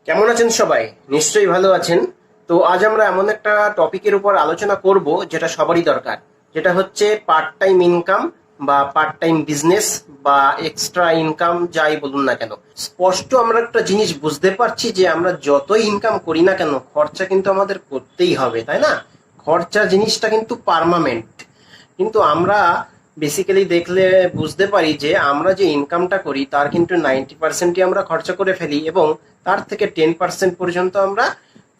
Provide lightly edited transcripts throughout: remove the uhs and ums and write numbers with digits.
কেমন আছেন সবাই? নিশ্চয়ই ভালো আছেন। তো আজ আমরা এমন একটা টপিকের উপর আলোচনা করব যেটা সবারই দরকার, যেটা হচ্ছে পার্ট টাইম ইনকাম বা পার্ট টাইম বিজনেস বা এক্সট্রা ইনকাম, যাই বলুন না কেন। স্পষ্ট আমরা একটা জিনিস বুঝতে পারছি যে আমরা যতই ইনকাম করি না কেন, খরচা কিন্তু আমাদের করতেই হবে, তাই না? খরচা জিনিসটা কিন্তু পার্মানেন্ট। কিন্তু আমরা বেসিক্যালি দেখলে বুঝতে পারি যে আমরা যে ইনকামটা করি তার কিন্তু 90%ই আমরা খরচা করে ফেলি, এবং তার থেকে 10% পর্যন্ত আমরা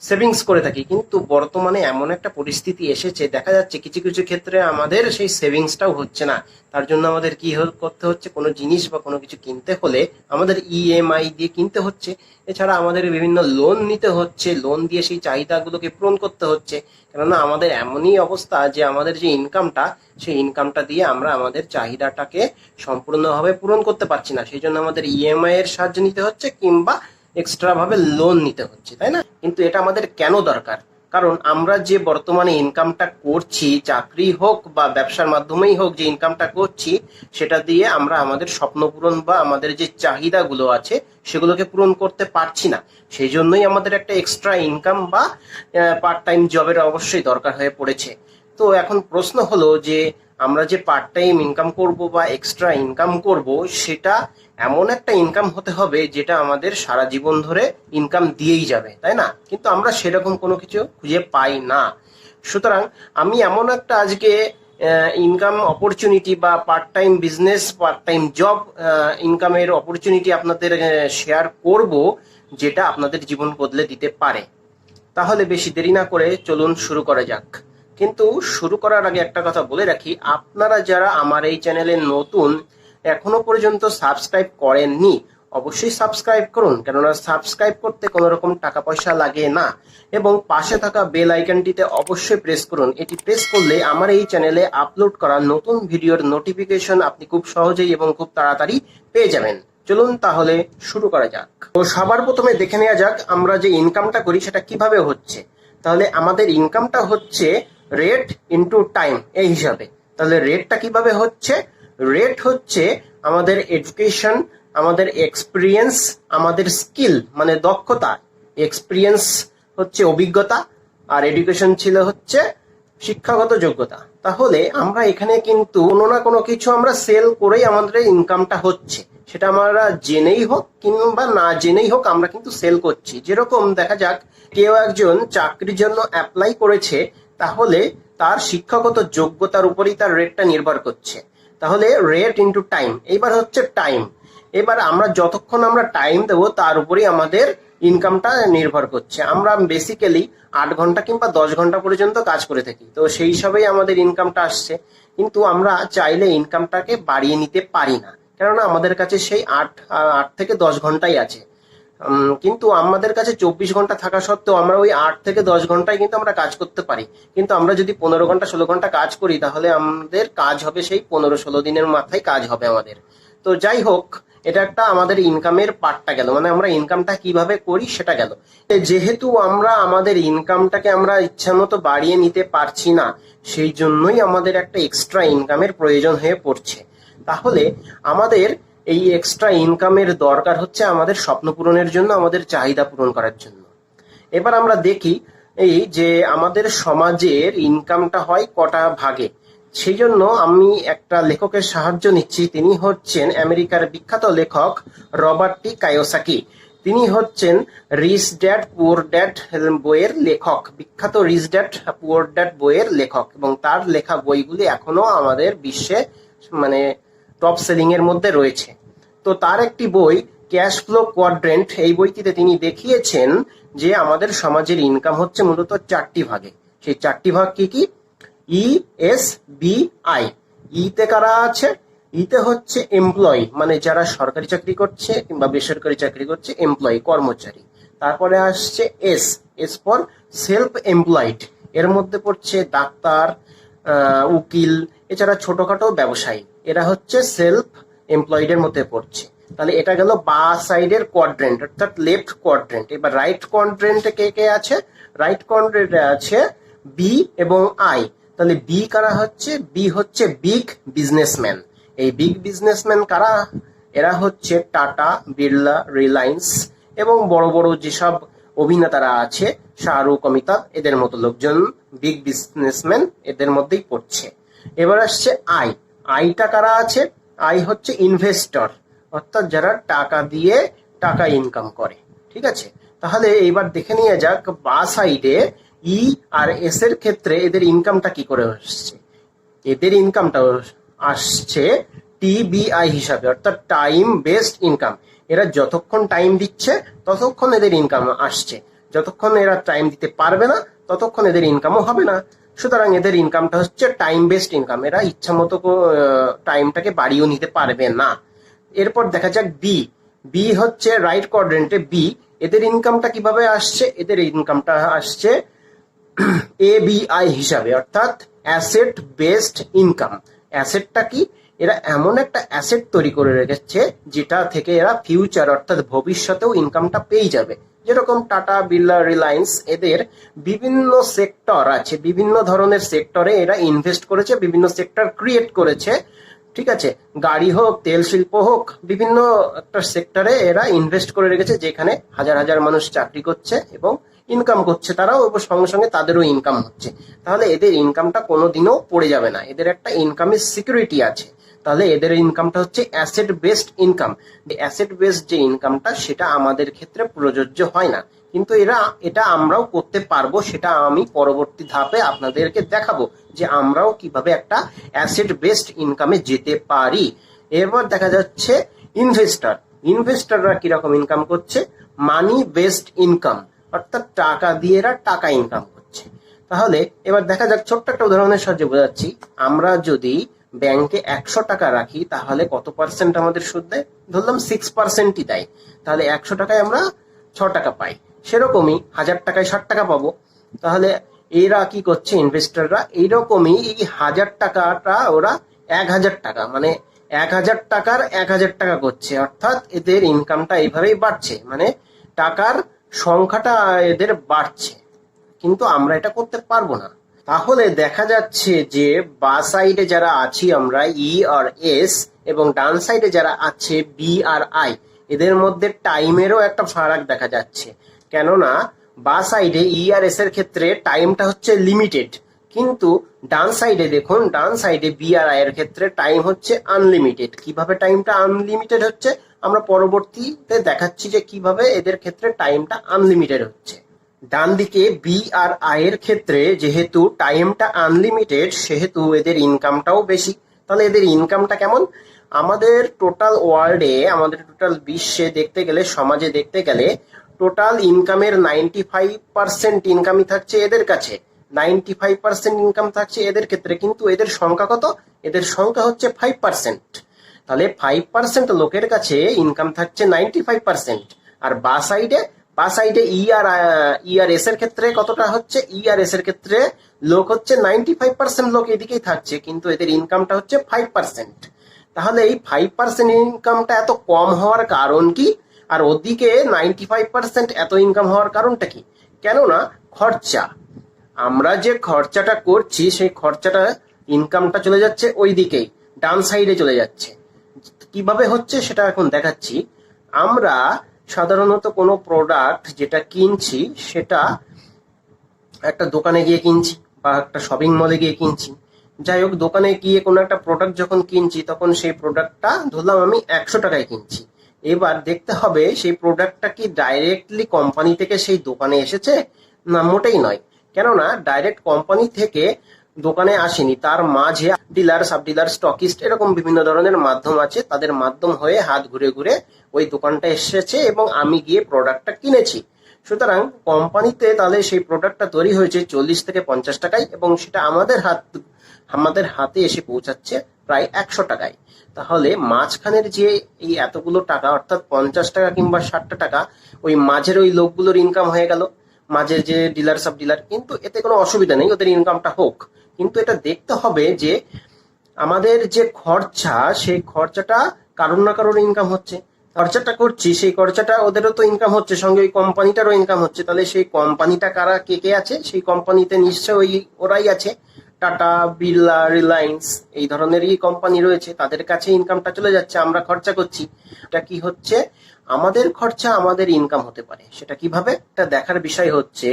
সেভিংস করে থাকি। কিন্তু বর্তমানে এমন একটা পরিস্থিতি এসেছে, দেখা যাচ্ছে কিছু কিছু ক্ষেত্রে আমাদের সেই সেভিংসটাও হচ্ছে না। তার জন্য আমাদের কি করতে হচ্ছে, কোনো জিনিস বা কোনো কিছু কিনতে হলে আমাদের ইএমআই দিয়ে কিনতে হচ্ছে। এছাড়া আমাদের বিভিন্ন লোন নিতে হচ্ছে, লোন দিয়ে সেই চাহিদাগুলোকে পূরণ করতে হচ্ছে। কেননা আমাদের এমনই অবস্থা যে আমাদের যে ইনকামটা, সেই ইনকামটা দিয়ে আমরা আমাদের চাহিদাটাকে সম্পূর্ণভাবে পূরণ করতে পারছি না। সেই জন্য আমাদের ইএমআই এর সাহায্য নিতে হচ্ছে, কিংবা এক্সট্রা ভাবে লোন নিতে হচ্ছে, তাই না? কিন্তু এটা আমাদের কেন দরকার? কারণ আমরা যে বর্তমানে ইনকামটা করছি, চাকরি হোক বা ব্যবসার মাধ্যমেই হোক, যে ইনকামটা করছি সেটা দিয়ে আমরা আমাদের স্বপ্ন পূরণ বা আমাদের যে চাহিদাগুলো আছে সেগুলোকে পূরণ করতে পারছি না। সেই জন্যই আমাদের একটা এক্সট্রা ইনকাম বা পার্ট টাইম জবের অবশ্যই দরকার হয়ে পড়েছে। তো এখন প্রশ্ন হলো যে আমরা যে পার্ট টাইম ইনকাম করব বা এক্সট্রা ইনকাম করব, সেটা এমন একটা ইনকাম হতে হবে যেটা আমাদের সারা জীবন ধরে ইনকাম দিয়েই যাবে, তাই না? কিন্তু আমরা সেরকম কোনো কিছু খুঁজে পাই না। সুতরাং আমি এমন একটা আজকে ইনকাম অপরচুনিটি বা part time business, part time job ইনকামের অপরচুনিটি আপনাদের শেয়ার করব, যেটা আপনাদের জীবন বদলে দিতে পারে। তাহলে বেশি দেরি না করে চলুন শুরু করা যাক। কিন্তু শুরু করার আগে একটা কথা বলে রাখি, আপনারা যারা আমার এই চ্যানেলে নতুন, এখনো পর্যন্ত সাবস্ক্রাইব করেননি, অবশ্যই সাবস্ক্রাইব করুন। কেননা সাবস্ক্রাইব করতে কোনো রকম টাকা পয়সা লাগে না। এবং পাশে থাকা বেল আইকনটিতে অবশ্যই প্রেস করুন। এটি প্রেস করলে আমার এই চ্যানেলে আপলোড করা নতুন ভিডিওর নোটিফিকেশন আপনি খুব সহজেই এবং খুব তাড়াতাড়ি পেয়ে যাবেন। চলুন তাহলে শুরু করা যাক। তো সবার প্রথমে দেখে নেওয়া যাক আমরা যে ইনকামটা করি সেটা কিভাবে হচ্ছে। তাহলে আমাদের ইনকামটা হচ্ছে রেট ইনটু টাইম এই হিসাবে। তাহলে রেটটা কিভাবে হচ্ছে? রেট হচ্ছে আমাদের এডুকেশন, আমাদের এক্সপিরিয়েন্স, আমাদের স্কিল মানে দক্ষতা। এক্সপিরিয়েন্স হচ্ছে অভিজ্ঞতা, আর এডুকেশন ছিল হচ্ছে শিক্ষাগত যোগ্যতা। তাহলে আমরা এখানে কিন্তু কোনো না কোনো কিছু আমরা সেল করেই আমাদের ইনকামটা হচ্ছে। সেটা আমরা জেনেই হোক কিংবা না জেনেই হোক, আমরা কিন্তু সেল করছি। যেরকম দেখা যাক, কেউ একজন চাকরির জন্য অ্যাপ্লাই করেছে, তাহলে তার শিক্ষাগত যোগ্যতার উপরেই তার রেটটা নির্ভর করছে। তাহলে রেট ইনটু টাইম, এইবার হচ্ছে টাইম। এবার আমরা যতক্ষণ আমরা টাইম দেবো তার উপরেই আমাদের ইনকামটা নির্ভর করছে। আমরা বেসিক্যালি 8 ঘন্টা কিংবা 10 ঘন্টা পর্যন্ত কাজ করে থাকি, তো সেই হিসাবেই আমাদের ইনকামটা আসছে। কিন্তু আমরা চাইলে ইনকামটাকে বাড়িয়ে নিতে পারি না, কেননা আমাদের কাছে সেই আট আট থেকে 10 ঘন্টাই আছে। কিন্তু আমাদের কাছে 24 ঘন্টা থাকা সত্ত্বেও আমরা ওই 8 থেকে 10 ঘন্টায় কিন্তু আমরা কাজ করতে পারি। কিন্তু আমরা যদি 15 ঘন্টা 16 ঘন্টা কাজ করি, তাহলে আমাদের কাজ হবে সেই 15-16 দিনের মাথায় কাজ হবে আমাদের। তো যাই হোক, এটা একটা আমাদের ইনকামের পার্টটা গেল, মানে আমরা ইনকামটা কিভাবে করি সেটা গেল। যেহেতু আমরা আমাদের ইনকামটাকে আমরা ইচ্ছা মতো বাড়িয়ে নিতে পারছি না, সেই জন্যই আমাদের একটা এক্সট্রা ইনকামের প্রয়োজন হয়ে পড়ছে। তাহলে আমাদের এই এক্সট্রা ইনকামের দরকার হচ্ছে আমাদের স্বপ্ন পূরণের জন্য, আমাদের চাহিদা পূরণ করার জন্য। এবার আমরা দেখি এই যে আমাদের সমাজের ইনকামটা হয় কটা ভাগে। সেই জন্য আমি একটা লেখকের সাহায্য নিচ্ছি। তিনি হচ্ছেন আমেরিকার বিখ্যাত লেখক রবার্ট টি কায়োসাকি। তিনি হচ্ছেন রিচ ড্যাড পুয়ার ড্যাড বইয়ের লেখক, বিখ্যাত রিচ ড্যাড পুয়ার ড্যাড বইয়ের লেখক, এবং তার লেখা বইগুলি এখনো আমাদের বিশ্বে মানে টপ সেলিং এর মধ্যে রয়েছে। তো তার একটি বই ক্যাশ ফ্লো কোয়াড্রেন্ট, এই বইটিতে তিনি দেখিয়েছেন যে আমাদের সমাজের ইনকাম হচ্ছে মূলত 4টি ভাগে। সেই 4টি ভাগ কি কি? ই, এস, বি, আই। ইতে কারা আছে? ইতে হচ্ছে এমপ্লয়ি, মানে যারা সরকারি চাকরি করছে কিংবা বেসরকারি চাকরি করছে, এমপ্লয়ি কর্মচারী। তারপরে আসছে S, S for self employed. এর মধ্যে পড়ছে ডাক্তার, উকিল, এছাড়া ছোটখাটো ব্যবসায়ী। এরা হচ্ছে সেলফ এমপ্লয়েড এর মধ্যে পড়ছে। তাহলে এটা গেল বা সাইডের কোয়াড্রেন্ট, অর্থাৎ লেফট কোয়াড্রেন্ট। এবার রাইট কোয়াড্রেন্টে কে কে আছে? রাইট কোয়াড্রেন্টে আছে বি এবং আই। তাহলে বি কারা হচ্ছে? বি হচ্ছে বিগ বিজনেসম্যান। এই বিগ বিজনেসম্যান কারা? এরা হচ্ছে টাটা, বিড়লা, রিলায়েন্স, এবং বড় বড় যেসব অভিনেতারা আছে, শাহরুখ, অমিতাভ, এদের মতো লোকজন, বিগ বিজনেসম্যান, এদের মধ্যেই পড়ছে। এবার আসছে আই। আইটা কারা আছে? আই হচ্ছে ইনভেস্টর, অর্থাৎ যারা টাকা দিয়ে টাকা ইনকাম করে। ঠিক আছে, তাহলে এইবার দেখে নিয়ে যাক বা সাইডে ই আর এস এর ক্ষেত্রে এদের ইনকামটা কি করে আসছে। এদের ইনকামটা আসছে টিবিআই হিসাবে, অর্থাৎ টাইম বেসড ইনকাম। এরা যতক্ষণ টাইম দিচ্ছে ততক্ষণ এদের ইনকাম আসছে, যতক্ষণ এরা টাইম দিতে পারবে না ততক্ষণ এদের ইনকামও হবে না। সুতরাং এদের ইনকামটা হচ্ছে টাইম বেসড ইনকাম। এরা ইচ্ছা মতো টাইমটাকে বাড়িয়েও নিতে পারবে না। এরপর দেখা যাক বি। বি হচ্ছে রাইট কোয়াড্রেন্টে বি। এদের ইনকামটা কিভাবে আসছে? এদের ইনকামটা আসছে এবিআই হিসাবে, অর্থাৎ অ্যাসেট বেসড ইনকাম। অ্যাসেটটা কি? এরা এমন একটা অ্যাসেট তৈরি করে রেখেছে যেটা থেকে এরা ফিউচার অর্থাৎ ভবিষ্যতেও ইনকামটা পেয়ে যাবে। যেরকম টাটা, বিড়লা, রিলায়েন্স, এদের বিভিন্ন সেক্টর আছে, বিভিন্ন ধরনের সেক্টরে এরা ইনভেস্ট করেছে, বিভিন্ন সেক্টর ক্রিয়েট করেছে। ঠিক আছে, গাড়ি হোক, তেল শিল্প হোক, বিভিন্ন একটা সেক্টরে এরা ইনভেস্ট করে রেখেছে যেখানে হাজার হাজার মানুষ চাকরি করছে এবং ইনকাম করছে তারাও, এবং সঙ্গে সঙ্গে তাদেরও ইনকাম হচ্ছে। তাহলে এদের ইনকামটা কোনোদিনও পড়ে যাবে না, এদের একটা ইনকামের সিকিউরিটি আছে। তাহলে এদের ইনকামটা হচ্ছে asset based income. Asset based যে ইনকামটা সেটা আমাদের ক্ষেত্রে প্রযোজ্য হয় না, কিন্তু এটা আমরাও করতে পারবো। সেটা আমি পরবর্তী ধাপে আপনাদেরকে দেখাবো যে আমরাও কিভাবে একটা অ্যাসেট বেসড ইনকামে যেতে পারি। এরপর দেখা যাচ্ছে ইনভেস্টর। ইনভেস্টররা কিরকম ইনকাম করছে? মানি বেসড ইনকাম, অর্থাৎ টাকা দিয়ে এরা টাকা ইনকাম করছে। তাহলে এবার দেখা যাক, ছোট্ট একটা উদাহরণের সাহায্যে বোঝাচ্ছি। আমরা যদি ব্যাংকে 100 টাকা রাখি তাহলে কত পার্সেন্ট আমাদের সুদ দেয়? ধরলাম 6%ই দেয়। তাহলে 100 টাকায় আমরা 6 টাকা পাই। সেরকমই 1000 টাকায় 60 টাকা পাবো। তাহলে এরা কি করছে? ইনভেস্টররা এইরকমই এই 1000 টাকাটা ওরা 1000 টাকা, মানে 1000 টাকার 1000 টাকা করছে, অর্থাৎ এদের ইনকামটা এইভাবেই বাড়ছে, মানে টাকার সংখ্যাটা এদের বাড়ছে। কিন্তু আমরা এটা করতে পারবো না। তাহলে দেখা যাচ্ছে যে বা সাইডে যারা আছি আমরা ই আর এস, এবং ডান সাইডে যারা আছে বি আর আই, এদের মধ্যে টাইমেরও একটা ফারাক দেখা যাচ্ছে। কেননা বা সাইডে ই আর এস এর ক্ষেত্রে টাইমটা হচ্ছে লিমিটেড, কিন্তু ডান সাইডে দেখুন, ডান সাইডে বি আর আই এর ক্ষেত্রে টাইম হচ্ছে আনলিমিটেড। কিভাবে টাইমটা আনলিমিটেড হচ্ছে আমরা পরবর্তীতে দেখাচ্ছি যে কিভাবে এদের ক্ষেত্রে টাইমটা আনলিমিটেড হচ্ছে। ডান দিকে বি আর আই এর ক্ষেত্রে যেহেতু টাইমটা আনলিমিটেড সেহেতু এদের ইনকামটাও বেশি। তাহলে এদের ইনকামটা কেমন? আমাদের টোটাল ওয়ার্ল্ডে, আমাদের টোটাল বিশ্বে দেখতে গেলে, সমাজে দেখতে গেলে টোটাল ইনকামের 95% ইনকামই থাকছে এদের কাছে, 95% ইনকাম থাকছে এদের ক্ষেত্রে। কিন্তু এদের সংখ্যা কত? এদের সংখ্যা হচ্ছে 5%। তাহলে 5% লোকের কাছে ইনকাম থাকছে 95%। আর বা সাইডে ই আর এস এর ক্ষেত্রে কতটা হচ্ছে? ই আর এস এর ক্ষেত্রে লোক হচ্ছে 95% লোক এদিকেই থাকছে, কিন্তু এদের ইনকামটা হচ্ছে 5%। তাহলে এই 5% ইনকামটা এত কম হওয়ার কারণ কি? আর ওদিকে 95% এত ইনকাম হওয়ার কারণটা কি? কেননা খরচা, আমরা যে খরচাটা করছি সেই খরচাটা, ইনকামটা চলে যাচ্ছে ওই দিকেই, ডান সাইডে চলে যাচ্ছে। কিভাবে হচ্ছে সেটা এখন দেখাচ্ছি। আমরা সাধারণত কোনো প্রোডাক্ট যেটা কিনছি সেটা একটা দোকানে গিয়ে কিনছি বা একটা শপিং মলে গিয়ে কিনছি। যাই হোক, দোকানে গিয়ে কোনো একটা প্রোডাক্ট যখন কিনছি তখন সেই প্রোডাক্টটা ধরলাম আমি 100 টাকায় কিনছি। এবার দেখতে হবে সেই প্রোডাক্টটা কি ডাইরেক্টলি কোম্পানি থেকে সেই দোকানে এসেছে? না, মোটেই নয়। কেননা ডাইরেক্ট কোম্পানি থেকে দোকানে আসেনি, তার মাঝে ডিলার, সাব ডিলার, স্টকিস্ট, এরকম বিভিন্ন ধরনের মাধ্যম আছে, তাদের মাধ্যম হয়ে হাত ঘুরে ঘুরে ওই দোকানটা এসেছে এবং আমি গিয়ে প্রোডাক্টটা কিনেছি। সুতরাং কোম্পানিতে তাহলে সেই প্রোডাক্টটা তৈরি হয়েছে 40 থেকে 50 টাকায় এবং সেটা আমাদের হাতে এসে পৌঁছাচ্ছে প্রায় 100 টাকায়। তাহলে মাঝখানের যে এই এতগুলো টাকা, অর্থাৎ 50 টাকা কিংবা 60 টাকা, ওই মাঝের ওই লোকগুলোর ইনকাম হয়ে গেল, মাঝে যে ডিলার, সাব ডিলার। কিন্তু এতে কোনো অসুবিধা নেই, ওদের ইনকামটা হোক। কিন্তু এটা দেখতে হবে যে আমাদের যে খরচা, সেই খরচাটা কারোর না কারোর ইনকাম হচ্ছে। খরচাটা করছি, সেই খরচাটা ওদেরও তো ইনকাম হচ্ছে, সঙ্গে ওই কোম্পানিটারও ইনকাম হচ্ছে। তাহলে সেই কোম্পানিটা কারা, কে কে আছে? সেই কোম্পানিতে নিশ্চয় ওরাই আছে। টাটা, বিড়লা, রিলায়েন্স এই ধরনেরই কোম্পানি রয়েছে, তাদের কাছে ইনকামটা চলে যাচ্ছে, আমরা খরচা করছি। এটা কি হচ্ছে, আমাদের খরচা আমাদের ইনকাম হতে পারে। সেটা কিভাবে, এটা দেখার বিষয় হচ্ছে,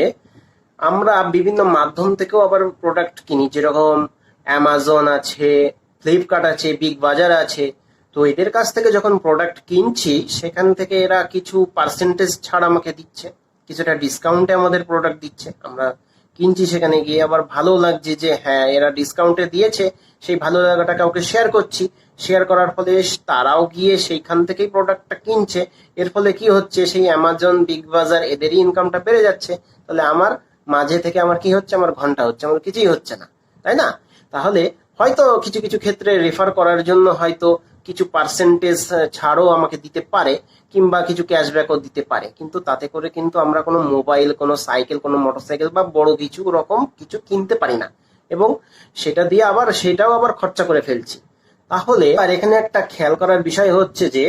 আমরা বিভিন্ন মাধ্যম থেকেও আবার প্রোডাক্ট কিনি, যেরকম অ্যামাজন আছে, ফ্লিপকার্ট আছে, বিগ বাজার আছে। তো এদের কাছ থেকে যখন প্রোডাক্ট কিনছি, সেখান থেকে এরা কিছু পার্সেন্টেজ ছাড় আমাকে দিচ্ছে, কিছুটা ডিসকাউন্টে আমাদের প্রোডাক্ট দিচ্ছে। আমরা কিনছি, সেখানে গিয়ে আবার ভালো লাগছে যে হ্যাঁ এরা ডিসকাউন্টে দিয়েছে, সেই ভালো লাগাটা কাউকে শেয়ার করছি। শেয়ার করার ফলে তারাও গিয়ে সেইখান থেকেই প্রোডাক্টটা কিনছে। এর ফলে কি হচ্ছে, সেই অ্যামাজন, বিগ বাজার এদেরই ইনকামটা বেড়ে যাচ্ছে। তাহলে আমার মাঝে থেকে আমার কি হচ্ছে, আমার ঘন্টা হচ্ছে, আমার কিছুই হচ্ছে না, তাই না? তাহলে হয়তো কিছু কিছু ক্ষেত্রে রেফার করার জন্য হয়তো কিছু পার্সেন্টেজ ছাড়ও আমাকে দিতে পারে, কিংবা কিছু ক্যাশব্যাকও দিতে পারে, কিন্তু তাতে করে কিন্তু আমরা কোনো মোবাইল, কোনো সাইকেল, কোনো মোটরসাইকেল বা বড় কিছু রকম কিছু কিনতে পারি না, এবং সেটা দিয়ে আবার সেটাও আবার খরচা করে ফেলছি। তাহলে আর এখানে একটা খেয়াল করার বিষয় হচ্ছে যে,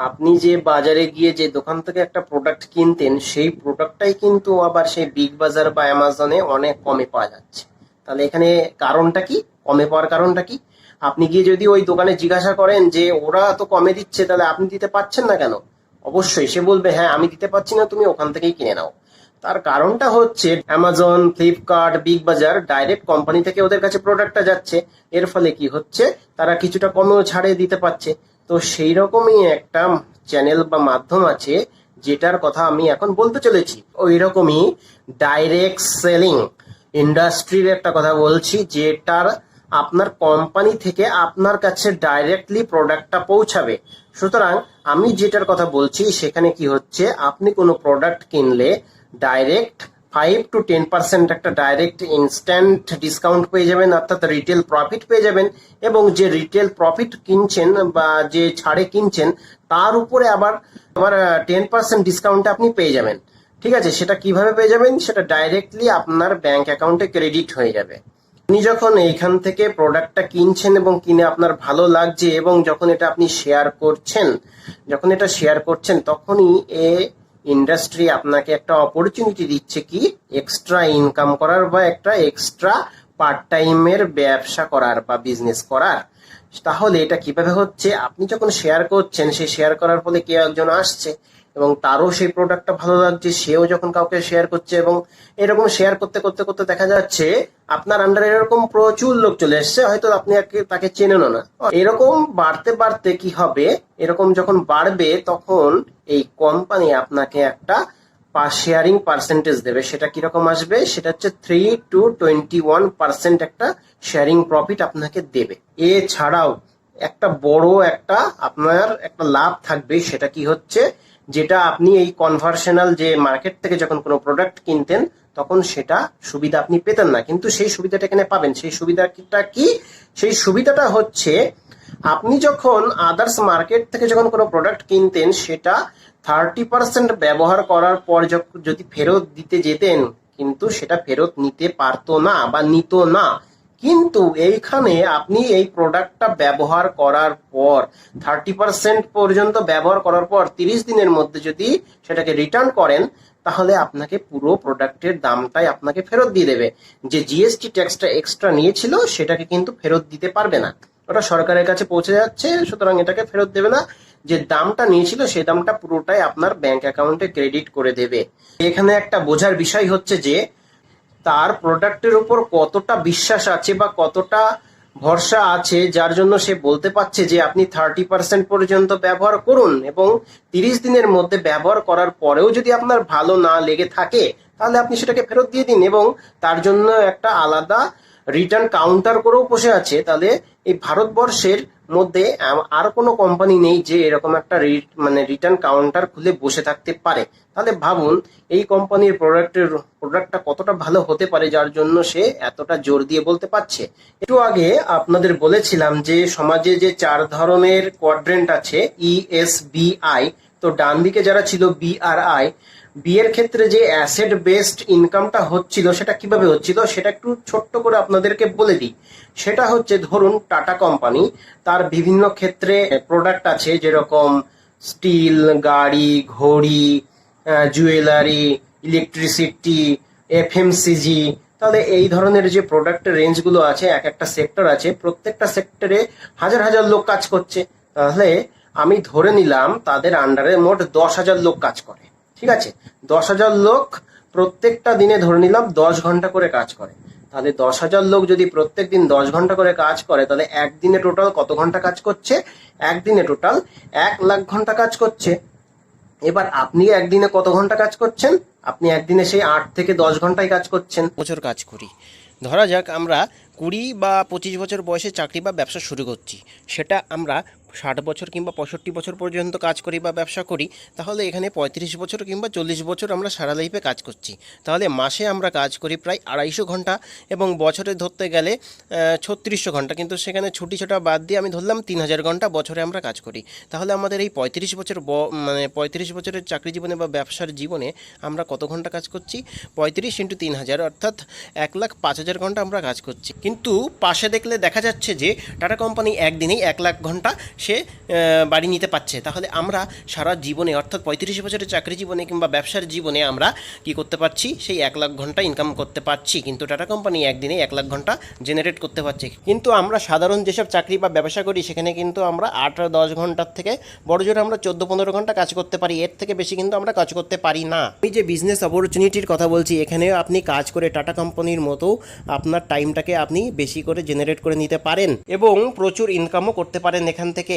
আপনি যে বাজারে গিয়ে যে দোকান থেকে একটা প্রোডাক্ট কিনতেন, সেই প্রোডাক্টটাই কিন্তু আবার সেই বিগ বাজার বা অ্যামাজনে অনেক কমে পাওয়া যাচ্ছে। তাহলে এখানে কারণটা কি, কমে পাওয়ার কারণটা কি? আপনি গিয়ে যদি ওই দোকানে জিজ্ঞাসা করেন যে ওরা তো কমে দিচ্ছে, তাহলে আপনি দিতে পারছেন না কেন, অবশ্যই সে বলবে হ্যাঁ আমি দিতে পারছি না, তুমি ওখান থেকেই কিনে নাও। তার কারণটা হচ্ছে, অ্যামাজন, ফ্লিপকার্ট, বিগ বাজার ডাইরেক্ট কোম্পানি থেকে ওদের কাছে প্রোডাক্টটা যাচ্ছে। এর ফলে কি হচ্ছে, তারা কিছুটা কমেও ছাড়ে দিতে পারছে। তো সেই রকমই একটা চ্যানেল বা মাধ্যম আছে, যেটার কথা আমি এখন বলতে চলেছি। ওই রকমই ডাইরেক্ট সেলিং ইন্ডাস্ট্রির একটা কথা বলছি, যেটার আপনার কোম্পানি থেকে আপনার কাছে ডাইরেক্টলি প্রোডাক্টটা পৌঁছাবে। সুতরাং আমি যেটার কথা বলছি, সেখানে কি হচ্ছে, আপনি কোনো প্রোডাক্ট কিনলে ডাইরেক্ট 5 to 10% একটা ডাইরেক্ট ইনস্ট্যান্ট ডিসকাউন্ট পেয়ে যাবেন, অর্থাৎ রিটেল প্রফিট পেয়ে যাবেন। এবং যে রিটেল প্রফিট কিনছেন বা যে ছাড়ে কিনছেন, তার উপরে আবার আবার 10% ডিসকাউন্ট আপনি পেয়ে যাবেন। ঠিক আছে, সেটা কিভাবে পেয়ে যাবেন, সেটা ডাইরেক্টলি আপনার ব্যাংক অ্যাকাউন্টে ক্রেডিট হয়ে যাবে। আপনি যখন এইখান থেকে প্রোডাক্টটা কিনছেন এবং কিনে আপনার ভালো লাগছে, এবং যখন এটা আপনি শেয়ার করছেন, তখনই ইন্ডাস্ট্রি আপনাকে একটা অপরচুনিটি দিচ্ছে কি, এক্সট্রা ইনকাম করার বা একটা এক্সট্রা পার্ট টাইমের ব্যবসা করার বা বিজনেস করার। তাহলে এটা কিভাবে হচ্ছে, আপনি যখন শেয়ার করছেন, সেই শেয়ার করার ফলে কেউ একজন আসছে এবং তারও সেই প্রোডাক্টটা ভালো লাগছে, সেও যখন কাউকে শেয়ার করছে, এবং এরকম শেয়ার করতে করতে করতে দেখা যাচ্ছে আপনার আন্ডারে এরকম প্রচুর লোক চলে এসছে, হয়তো আপনি তাকে চেনেনও না। এরকম বাড়তে বাড়তে কি হবে, এরকম যখন বাড়বে, তখন এই কোম্পানি আপনাকে একটা শেয়ারিং পার্সেন্টেজ দেবে। সেটা কিরকম আসবে, সেটা হচ্ছে 3 to 21% একটা শেয়ারিং প্রফিট আপনাকে দেবে। এছাড়াও একটা বড় একটা আপনার একটা লাভ থাকবে, সেটা কি হচ্ছে, যেটা আপনি এই কনভার্সনাল যে মার্কেট থেকে যখন কোনো প্রোডাক্ট কিনতেন, তখন সেটা সুবিধা আপনি পেতেন না, কিন্তু সেই সুবিধাটা এখানে পাবেন। সেই সুবিধাটা কি, সেই সুবিধাটা হচ্ছে, আপনি যখন আদার্স মার্কেট থেকে যখন কোনো প্রোডাক্ট কিনতেন, সেটা 30% ব্যবহার করার পর যদি ফেরত দিতে যেতেন, কিন্তু সেটা ফেরত নিতে পারতো না বা নিত না। কিন্তু এইখানে আপনি এই প্রোডাক্টটা ব্যবহার করার পর 30% পর্যন্ত ব্যবহার করার পর 30 দিনের মধ্যে যদি সেটাকে রিটার্ন করেন, তাহলে আপনাকে পুরো প্রোডাক্টের দামটাই আপনাকে ফেরত দিয়ে দেবে। যে জিএসটি ট্যাক্সটা এক্সট্রা নিয়েছিল, সেটাকে কিন্তু ফেরত দিতে পারবে না, ওটা সরকারের কাছে পৌঁছে যাচ্ছে, সুতরাং এটাকে ফেরত দেবে না। যে দামটা নিয়েছিল, সেই দামটা পুরোটাই আপনার ব্যাংক অ্যাকাউন্টে ক্রেডিট করে দেবে। এখানে একটা বোঝার বিষয় হচ্ছে যে, তার প্রোডাক্টের উপর কতটা বিশ্বাস আছে বা কতটা ভরসা আছে, যার জন্য সে বলতে পারছে যে আপনি 30% পর্যন্ত ব্যবহার করুন, এবং 30 দিনের মধ্যে ব্যবহার করার পরেও যদি আপনার ভালো না লেগে থাকে, তাহলে আপনি সেটাকে ফেরত দিয়ে দিন, এবং তার জন্য একটা আলাদা রিটার্ন কাউন্টার করেও বসে আছে। তাহলে এই ভারতবর্ষের মধ্যে আর কোনো কোম্পানি নেই যে এরকম একটা রিটার্ন কাউন্টার খুলে বসে থাকতে পারে। তাহলে ভাবুন এই কোম্পানির প্রোডাক্টটা কতটা ভালো হতে পারে, যার জন্য সে এতটা জোর দিয়ে বলতে পারছে। একটু আগে আপনাদের বলেছিলাম যে সমাজে যে 4 ধরনের কোয়াড্রেন্ট আছে, ESBI। তো ডান দিকে যারা ছিল BRI, বি এর ক্ষেত্রে যে অ্যাসেট বেসড ইনকামটা হচ্ছিল, সেটা কিভাবে হচ্ছিল সেটা একটু ছোট্ট করে আপনাদেরকে বলে দিই। সেটা হচ্ছে, ধরুন টাটা কোম্পানি, তার বিভিন্ন ক্ষেত্রে প্রোডাক্ট আছে, যেরকম স্টিল, গাড়ি, ঘড়ি, জুয়েলারি, ইলেকট্রিসিটি, FMCG, তাহলে এই ধরনের যে প্রোডাক্টের রেঞ্জগুলো আছে, এক একটা সেক্টর আছে, প্রত্যেকটা সেক্টরে হাজার হাজার লোক কাজ করছে। তাহলে আমি ধরে নিলাম তাদের আন্ডারে মোট 10,000 লোক কাজ করে। ঠিক আছে, 10,000 লোক প্রত্যেকটা দিনে ধরে নিলাম 10 ঘন্টা করে কাজ করে। তাহলে 10,000 লোক যদি প্রত্যেক দিন 10 ঘন্টা করে কাজ করে, তাহলে একদিনে টোটাল কত ঘন্টা কাজ করছে? একদিনে টোটাল 1,00,000 ঘন্টা কাজ করছে। এবার আপনি একদিনে কত ঘন্টা কাজ করছেন? আপনি একদিনে সেই 8 থেকে 10 ঘন্টায় কাজ করছেন। বছর কাজ করি, ধরা যাক আমরা 20 বা 25 বছর বয়সে চাকরি বা ব্যবসা শুরু করছি, সেটা আমরা 60 বছর কিংবা 65 বছর পর্যন্ত কাজ করি বা ব্যবসা করি, তাহলে এখানে 35 বছর কিংবা 40 বছর আমরা সারা লাইফে কাজ করছি। তাহলে মাসে আমরা কাজ করি প্রায় 250 ঘন্টা, এবং বছরে ধরতে গেলে 3600 ঘন্টা, কিন্তু সেখানে ছুটি ছোটা বাদ দিয়ে আমি ধরলাম 3000 ঘন্টা বছরে আমরা কাজ করি। তাহলে আমাদের এই 35 বছর মানে 35 বছরের চাকরি জীবনে বা ব্যবসার জীবনে আমরা কত ঘন্টা কাজ করছি? 35 × 3000, অর্থাৎ 1,05,000 ঘন্টা আমরা কাজ করছি। কিন্তু পাশে দেখলে দেখা যাচ্ছে যে টাটা কোম্পানি একদিনেই 1,00,000 ঘন্টা সে বাড়ি নিতে পারছে। তাহলে আমরা সারা জীবনে, অর্থাৎ 35 বছরের চাকরি জীবনে কিংবা ব্যবসার জীবনে আমরা কি করতে পারছি? সেই 1,00,000 ঘন্টা ইনকাম করতে পারছি, কিন্তু টাটা কোম্পানি একদিনে 1,00,000 ঘন্টা জেনারেট করতে পারছে। কিন্তু আমরা সাধারণ যেসব চাকরি বা ব্যবসা করি, সেখানে কিন্তু আমরা 8-10 ঘন্টার থেকে বড় জোর আমরা 14-15 ঘন্টা কাজ করতে পারি, এর থেকে বেশি কিন্তু আমরা কাজ করতে পারি না। এই যে বিজনেস অপরচুনিটির কথা বলছি, এখানেও আপনি কাজ করে টাটা কোম্পানির মতো আপনার টাইমটাকে আপনি বেশি করে জেনারেট করে নিতে পারেন এবং প্রচুর ইনকামও করতে পারেন এখান থেকে।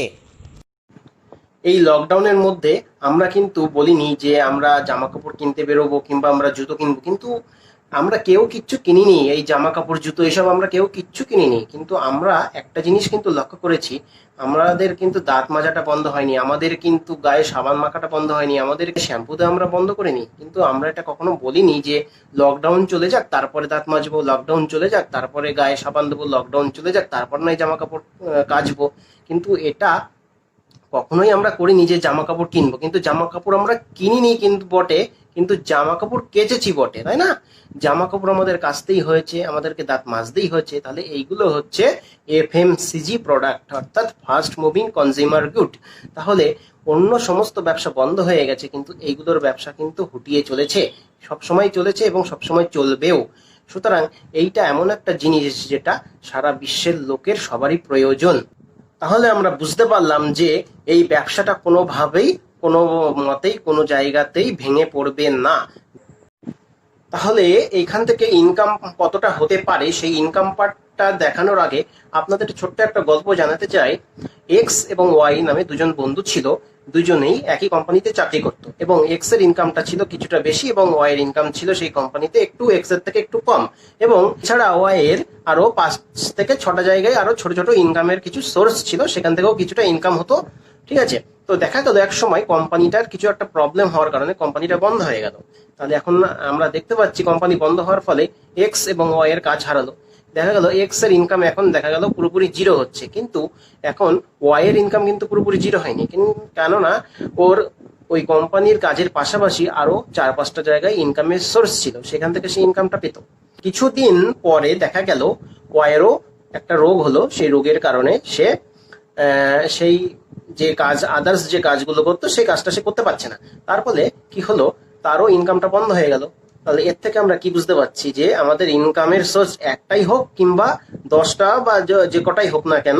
এই লকডাউনের মধ্যে আমরা কিন্তু বলিনি যে আমরা জামা কাপড় কিনতে বেরোবো কিংবা আমরা জুতো কিনবো, কিন্তু আমরা কেউ কিচ্ছু কিনিনি। এই জামা কাপড় জুতো এসব আমরা কেউ কিচ্ছু কিনিনি, কিন্তু আমরা একটা জিনিস কিন্তু লক্ষ্য করেছি, আমাদের কিন্তু দাঁত মাজাটা বন্ধ হয়নি, আমাদের কিন্তু গায়ে সাবান মাখাটা বন্ধ হয়নি, আমাদের শ্যাম্পু দেওয়া আমরা বন্ধ করিনি। কিন্তু আমরা এটা কখনো বলিনি যে লকডাউন চলে যাক তারপরে দাঁত মাজবো, লকডাউন চলে যাক তারপরে গায়ে সাবান দেবো, লকডাউন চলে যাক তারপর নয় জামা কাপড় কাচবো। কিন্তু এটা কখনোই আমরা করিনি যে জামা কাপড় কিনবো, কিন্তু জামা কাপড় আমরা কিনিনি কিন্তু বটে, কিন্তু জামা কাপড় কেচেছি বটে, তাই না? জামা কাপড় আমাদের কাচতেই হয়েছে, আমাদেরকে দাঁত মাজতেই হয়েছে। তাহলে এইগুলো হচ্ছে এফএমসিজি প্রোডাক্ট, অর্থাৎ ফাস্ট মুভিং কনজিউমার গুড। তাহলে অন্য সমস্ত ব্যবসা বন্ধ হয়ে গেছে, কিন্তু এইগুলোর ব্যবসা কিন্তু হুটিয়ে চলেছে, সবসময় চলেছে এবং সবসময় চলবেও। সুতরাং এইটা এমন একটা জিনিস যেটা সারা বিশ্বের লোকের সবারই প্রয়োজন। তাহলে আমরা বুঝতে পারলাম যে এই ব্যবসাটা কোনোভাবেই, কোনো মতেই, কোনো জায়গাতেই ভেঙে পড়বে না। তাহলে এইখান থেকে ইনকাম কতটা হতে পারে, সেই ইনকাম পার্টটা দেখানোর আগে আপনাদের ছোট্ট একটা গল্প জানাতে চাই। এক্স এবং ওয়াই নামে দুজন বন্ধু ছিল, দুজনেই একই কোম্পানিতে চাকরি করতো, এবং এক্স এর ইনকামটা ছিল কিছুটা বেশি এবং ওয়াই এর ইনকাম ছিল সেই কোম্পানিতে একটু এক্স এর থেকে একটু কম। এবং এছাড়া ওয়াই এর আরো 5 থেকে 6টা জায়গায় আরো ছোট ছোট ইনকামের কিছু সোর্স ছিল, সেখান থেকেও কিছুটা ইনকাম হতো। ঠিক আছে, তো দেখা গেল এক সময় কোম্পানিটার কিছু একটা প্রবলেম হওয়ার কারণে কোম্পানিটা বন্ধ হয়ে গেল। তাহলে এখন আমরা দেখতে পাচ্ছি কোম্পানি বন্ধ হওয়ার ফলে এক্স এবং ওয়াই এর কাজ হারালো। দেখা গেল এক্স এর ইনকাম এখন দেখা গেল পুরোপুরি জিরো হচ্ছে, কিন্তু এখন ওয়াই এর ইনকাম কিন্তু পুরোপুরি জিরো হয়নি, কেননা ওর ওই কোম্পানির কাজের পাশাপাশি আরো 4-5টা জায়গায় ইনকামের সোর্স ছিল, সেখান থেকে সে ইনকামটা পেত। কিছুদিন পরে দেখা গেল ওয়াইয়েরও একটা রোগ হলো, সেই রোগের কারণে সে সেই যে কাজ, আদার্স যে কাজগুলো করতো সেই কাজটা সে করতে পারছে না। তার ফলে কি হলো, তারও ইনকামটা বন্ধ হয়ে গেল। তাহলে এর থেকে আমরা কি বুঝতে পারছি যে আমাদের ইনকামের সোর্স একটাই হোক কিংবা 10টা বা যে কটাই হোক না কেন,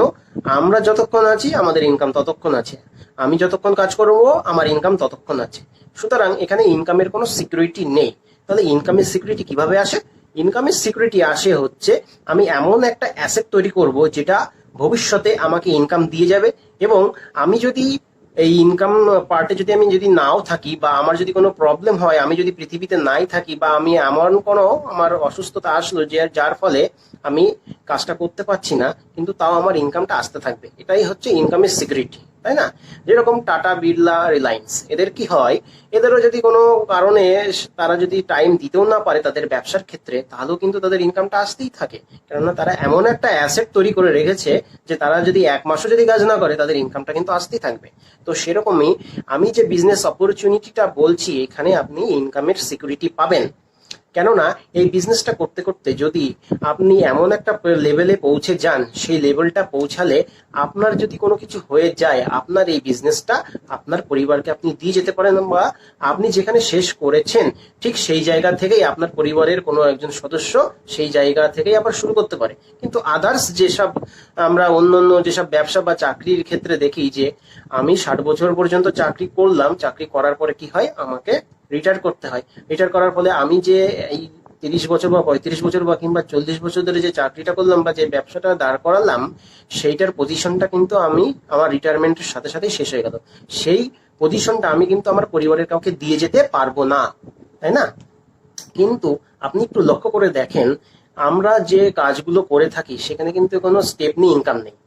আমরা যতক্ষণ আছি আমাদের ইনকাম ততক্ষণ আছে, আমি যতক্ষণ কাজ করবো আমার ইনকাম ততক্ষণ আছে। সুতরাং এখানে ইনকামের কোনো সিকিউরিটি নেই। তাহলে ইনকামের সিকিউরিটি কিভাবে আসে? ইনকামের সিকিউরিটি আসে হচ্ছে আমি এমন একটা অ্যাসেট তৈরি করব যেটা ভবিষ্যতে আমাকে ইনকাম দিয়ে যাবে, এবং আমি যদি এই ইনকাম পার্টে যদি নাও থাকি বা আমার যদি কোনো প্রবলেম হয়, আমি যদি পৃথিবীতে নাই থাকি বা আমি এমন কোনো আমার অসুস্থতা আসলো যার ফলে আমি কাজটা করতে পারছি না, কিন্তু তাও আমার ইনকামটা আসতে থাকবে, এটাই হচ্ছে ইনকামের সিকিউরিটি, তাই না? যেরকম টাটা, বিড়লা, রিলায়েন্স, এদের কি হয়, এদেরও যদি কোনো কারণে তারা যদি টাইম দিতেও না পারে তাদের ব্যবসার ক্ষেত্রে, তাহলেও কিন্তু তাদের ইনকামটা আসতেই থাকে, কেননা তারা এমন একটা অ্যাসেট তৈরি করে রেখেছে যে তারা যদি 1 মাসও যদি কাজ না করে তাদের ইনকামটা কিন্তু আসতেই থাকবে। তো সেরকমই আমি যে বিজনেস অপরচুনিটিটা বলছি, এখানে আপনি ইনকামের সিকিউরিটি পাবেন। কেননা এই বিজনেসটা করতে করতে যদি আপনি এমন একটা লেভেলে পৌঁছে যান, সেই লেভেলটা পৌঁছালে আপনার যদি কোনো কিছু হয়ে যায়, আপনার এই বিজনেসটা আপনার পরিবারকে আপনি দিয়ে যেতে পারেন, বা আপনি যেখানে শেষ করেছেন ঠিক সেই জায়গা থেকেই আপনার পরিবারের কোনো একজন সদস্য সেই জায়গা থেকেই আবার শুরু করতে পারে। কিন্তু আদার্স যেসব আমরা অন্য যেসব ব্যবসা বা চাকরির ক্ষেত্রে দেখি যে আমি 60 বছর পর্যন্ত চাকরি করলাম, চাকরি করার পরে কি হয়, আমাকে রিটায়ার করতে হয়। রিটায়ার করার ফলে আমি যে এই 30 বছর বা 35 বছর বা কিংবা 40 বছর ধরে যে চাকরিটা করলাম বা যে ব্যবসাটা দাঁড় করালাম, সেইটার পজিশনটা কিন্তু আমি আমার রিটায়ারমেন্টের সাথে সাথে শেষ হয়ে গেল। সেই পজিশনটা আমি কিন্তু আমার পরিবারের কাউকে দিয়ে যেতে পারবো না, তাই না? কিন্তু আপনি একটু লক্ষ্য করে দেখেন, আমরা যে কাজগুলো করে থাকি সেখানে কিন্তু কোনো স্টেপনি ইনকাম নেই।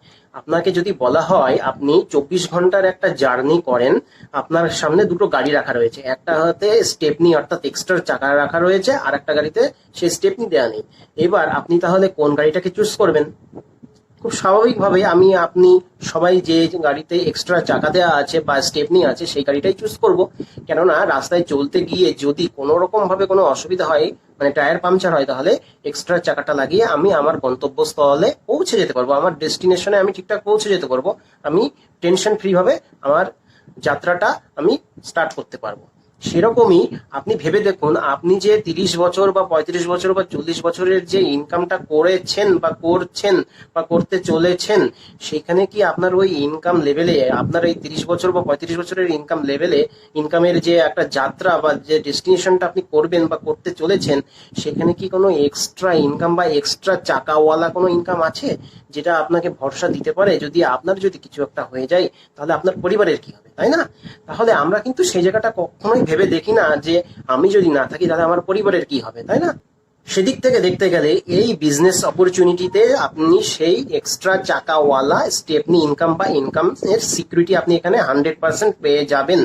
আপনাকে যদি বলা হয় আপনি 24 ঘন্টার একটা জার্নি করেন, আপনার সামনে দুটো গাড়ি রাখা রয়েছে, একটা হতে স্টেপনি অর্থাৎ এক্সট্রা চাকা রাখা রয়েছে, আর একটা গাড়িতে সেই স্টেপনি দেওয়া নেই। এবার আপনি তাহলে কোন গাড়িটাকে চুজ করবেন? খুব স্বাভাবিকভাবে আপনি সবাই যে গাড়িতে এক্সট্রা চাকা দেওয়া আছে বা স্টেপনি আছে সেই গাড়িটাই চুজ করব। কেননা রাস্তায় চলতে গিয়ে যদি কোনো রকম ভাবে কোনো অসুবিধা হয়, মানে টায়ার পাংচার হয়, তাহলে এক্সট্রা চাকাটা লাগিয়ে আমি আমার গন্তব্যস্থলে পৌঁছে যেতে পারবো, আমার ডেস্টিনেশনে আমি ঠিকঠাক পৌঁছে যেতে পারবো। আমি টেনশন ফ্রি ভাবে আমার যাত্রাটা আমি স্টার্ট করতে পারবো। সেরকমই আপনি ভেবে দেখুন, আপনি যে 30 বছর বা 35 বছর বা 40 বছরের যে ইনকামটা করেছেন বা করছেন বা করতে চলেছেন, সেখানে কি আপনার ওই ইনকাম লেভেলে, আপনার এই 30 বছর বা 35 বছরের ইনকাম লেভেলে ইনকামের যে একটা যাত্রা বা যে ডেস্টিনেশনটা আপনি করবেন বা করতে চলেছেন, সেখানে কি কোনো এক্সট্রা ইনকাম বা এক্সট্রা চাকাওয়ালা কোনো ইনকাম আছে যেটা আপনাকে ভরসা দিতে পারে? যদি আপনার যদি কিছু একটা হয়ে যায় তাহলে আপনার পরিবারের কি হবে, তাই না? তাহলে আমরা কিন্তু সেই জায়গাটা কখনোই ভেবে দেখি না যে আমি যদি না থাকি তাহলে আমার পরিবারের কি হবে, তাই না? সেদিক থেকে দেখতে গেলে এই বিজনেস অপরচুনিটিতে আপনি সেই এক্সট্রা চাকাওয়ালা স্টেপনি ইনকাম বা ইনকাম এর সিকিউরিটি আপনি এখানে 100% পেয়ে যাবেন।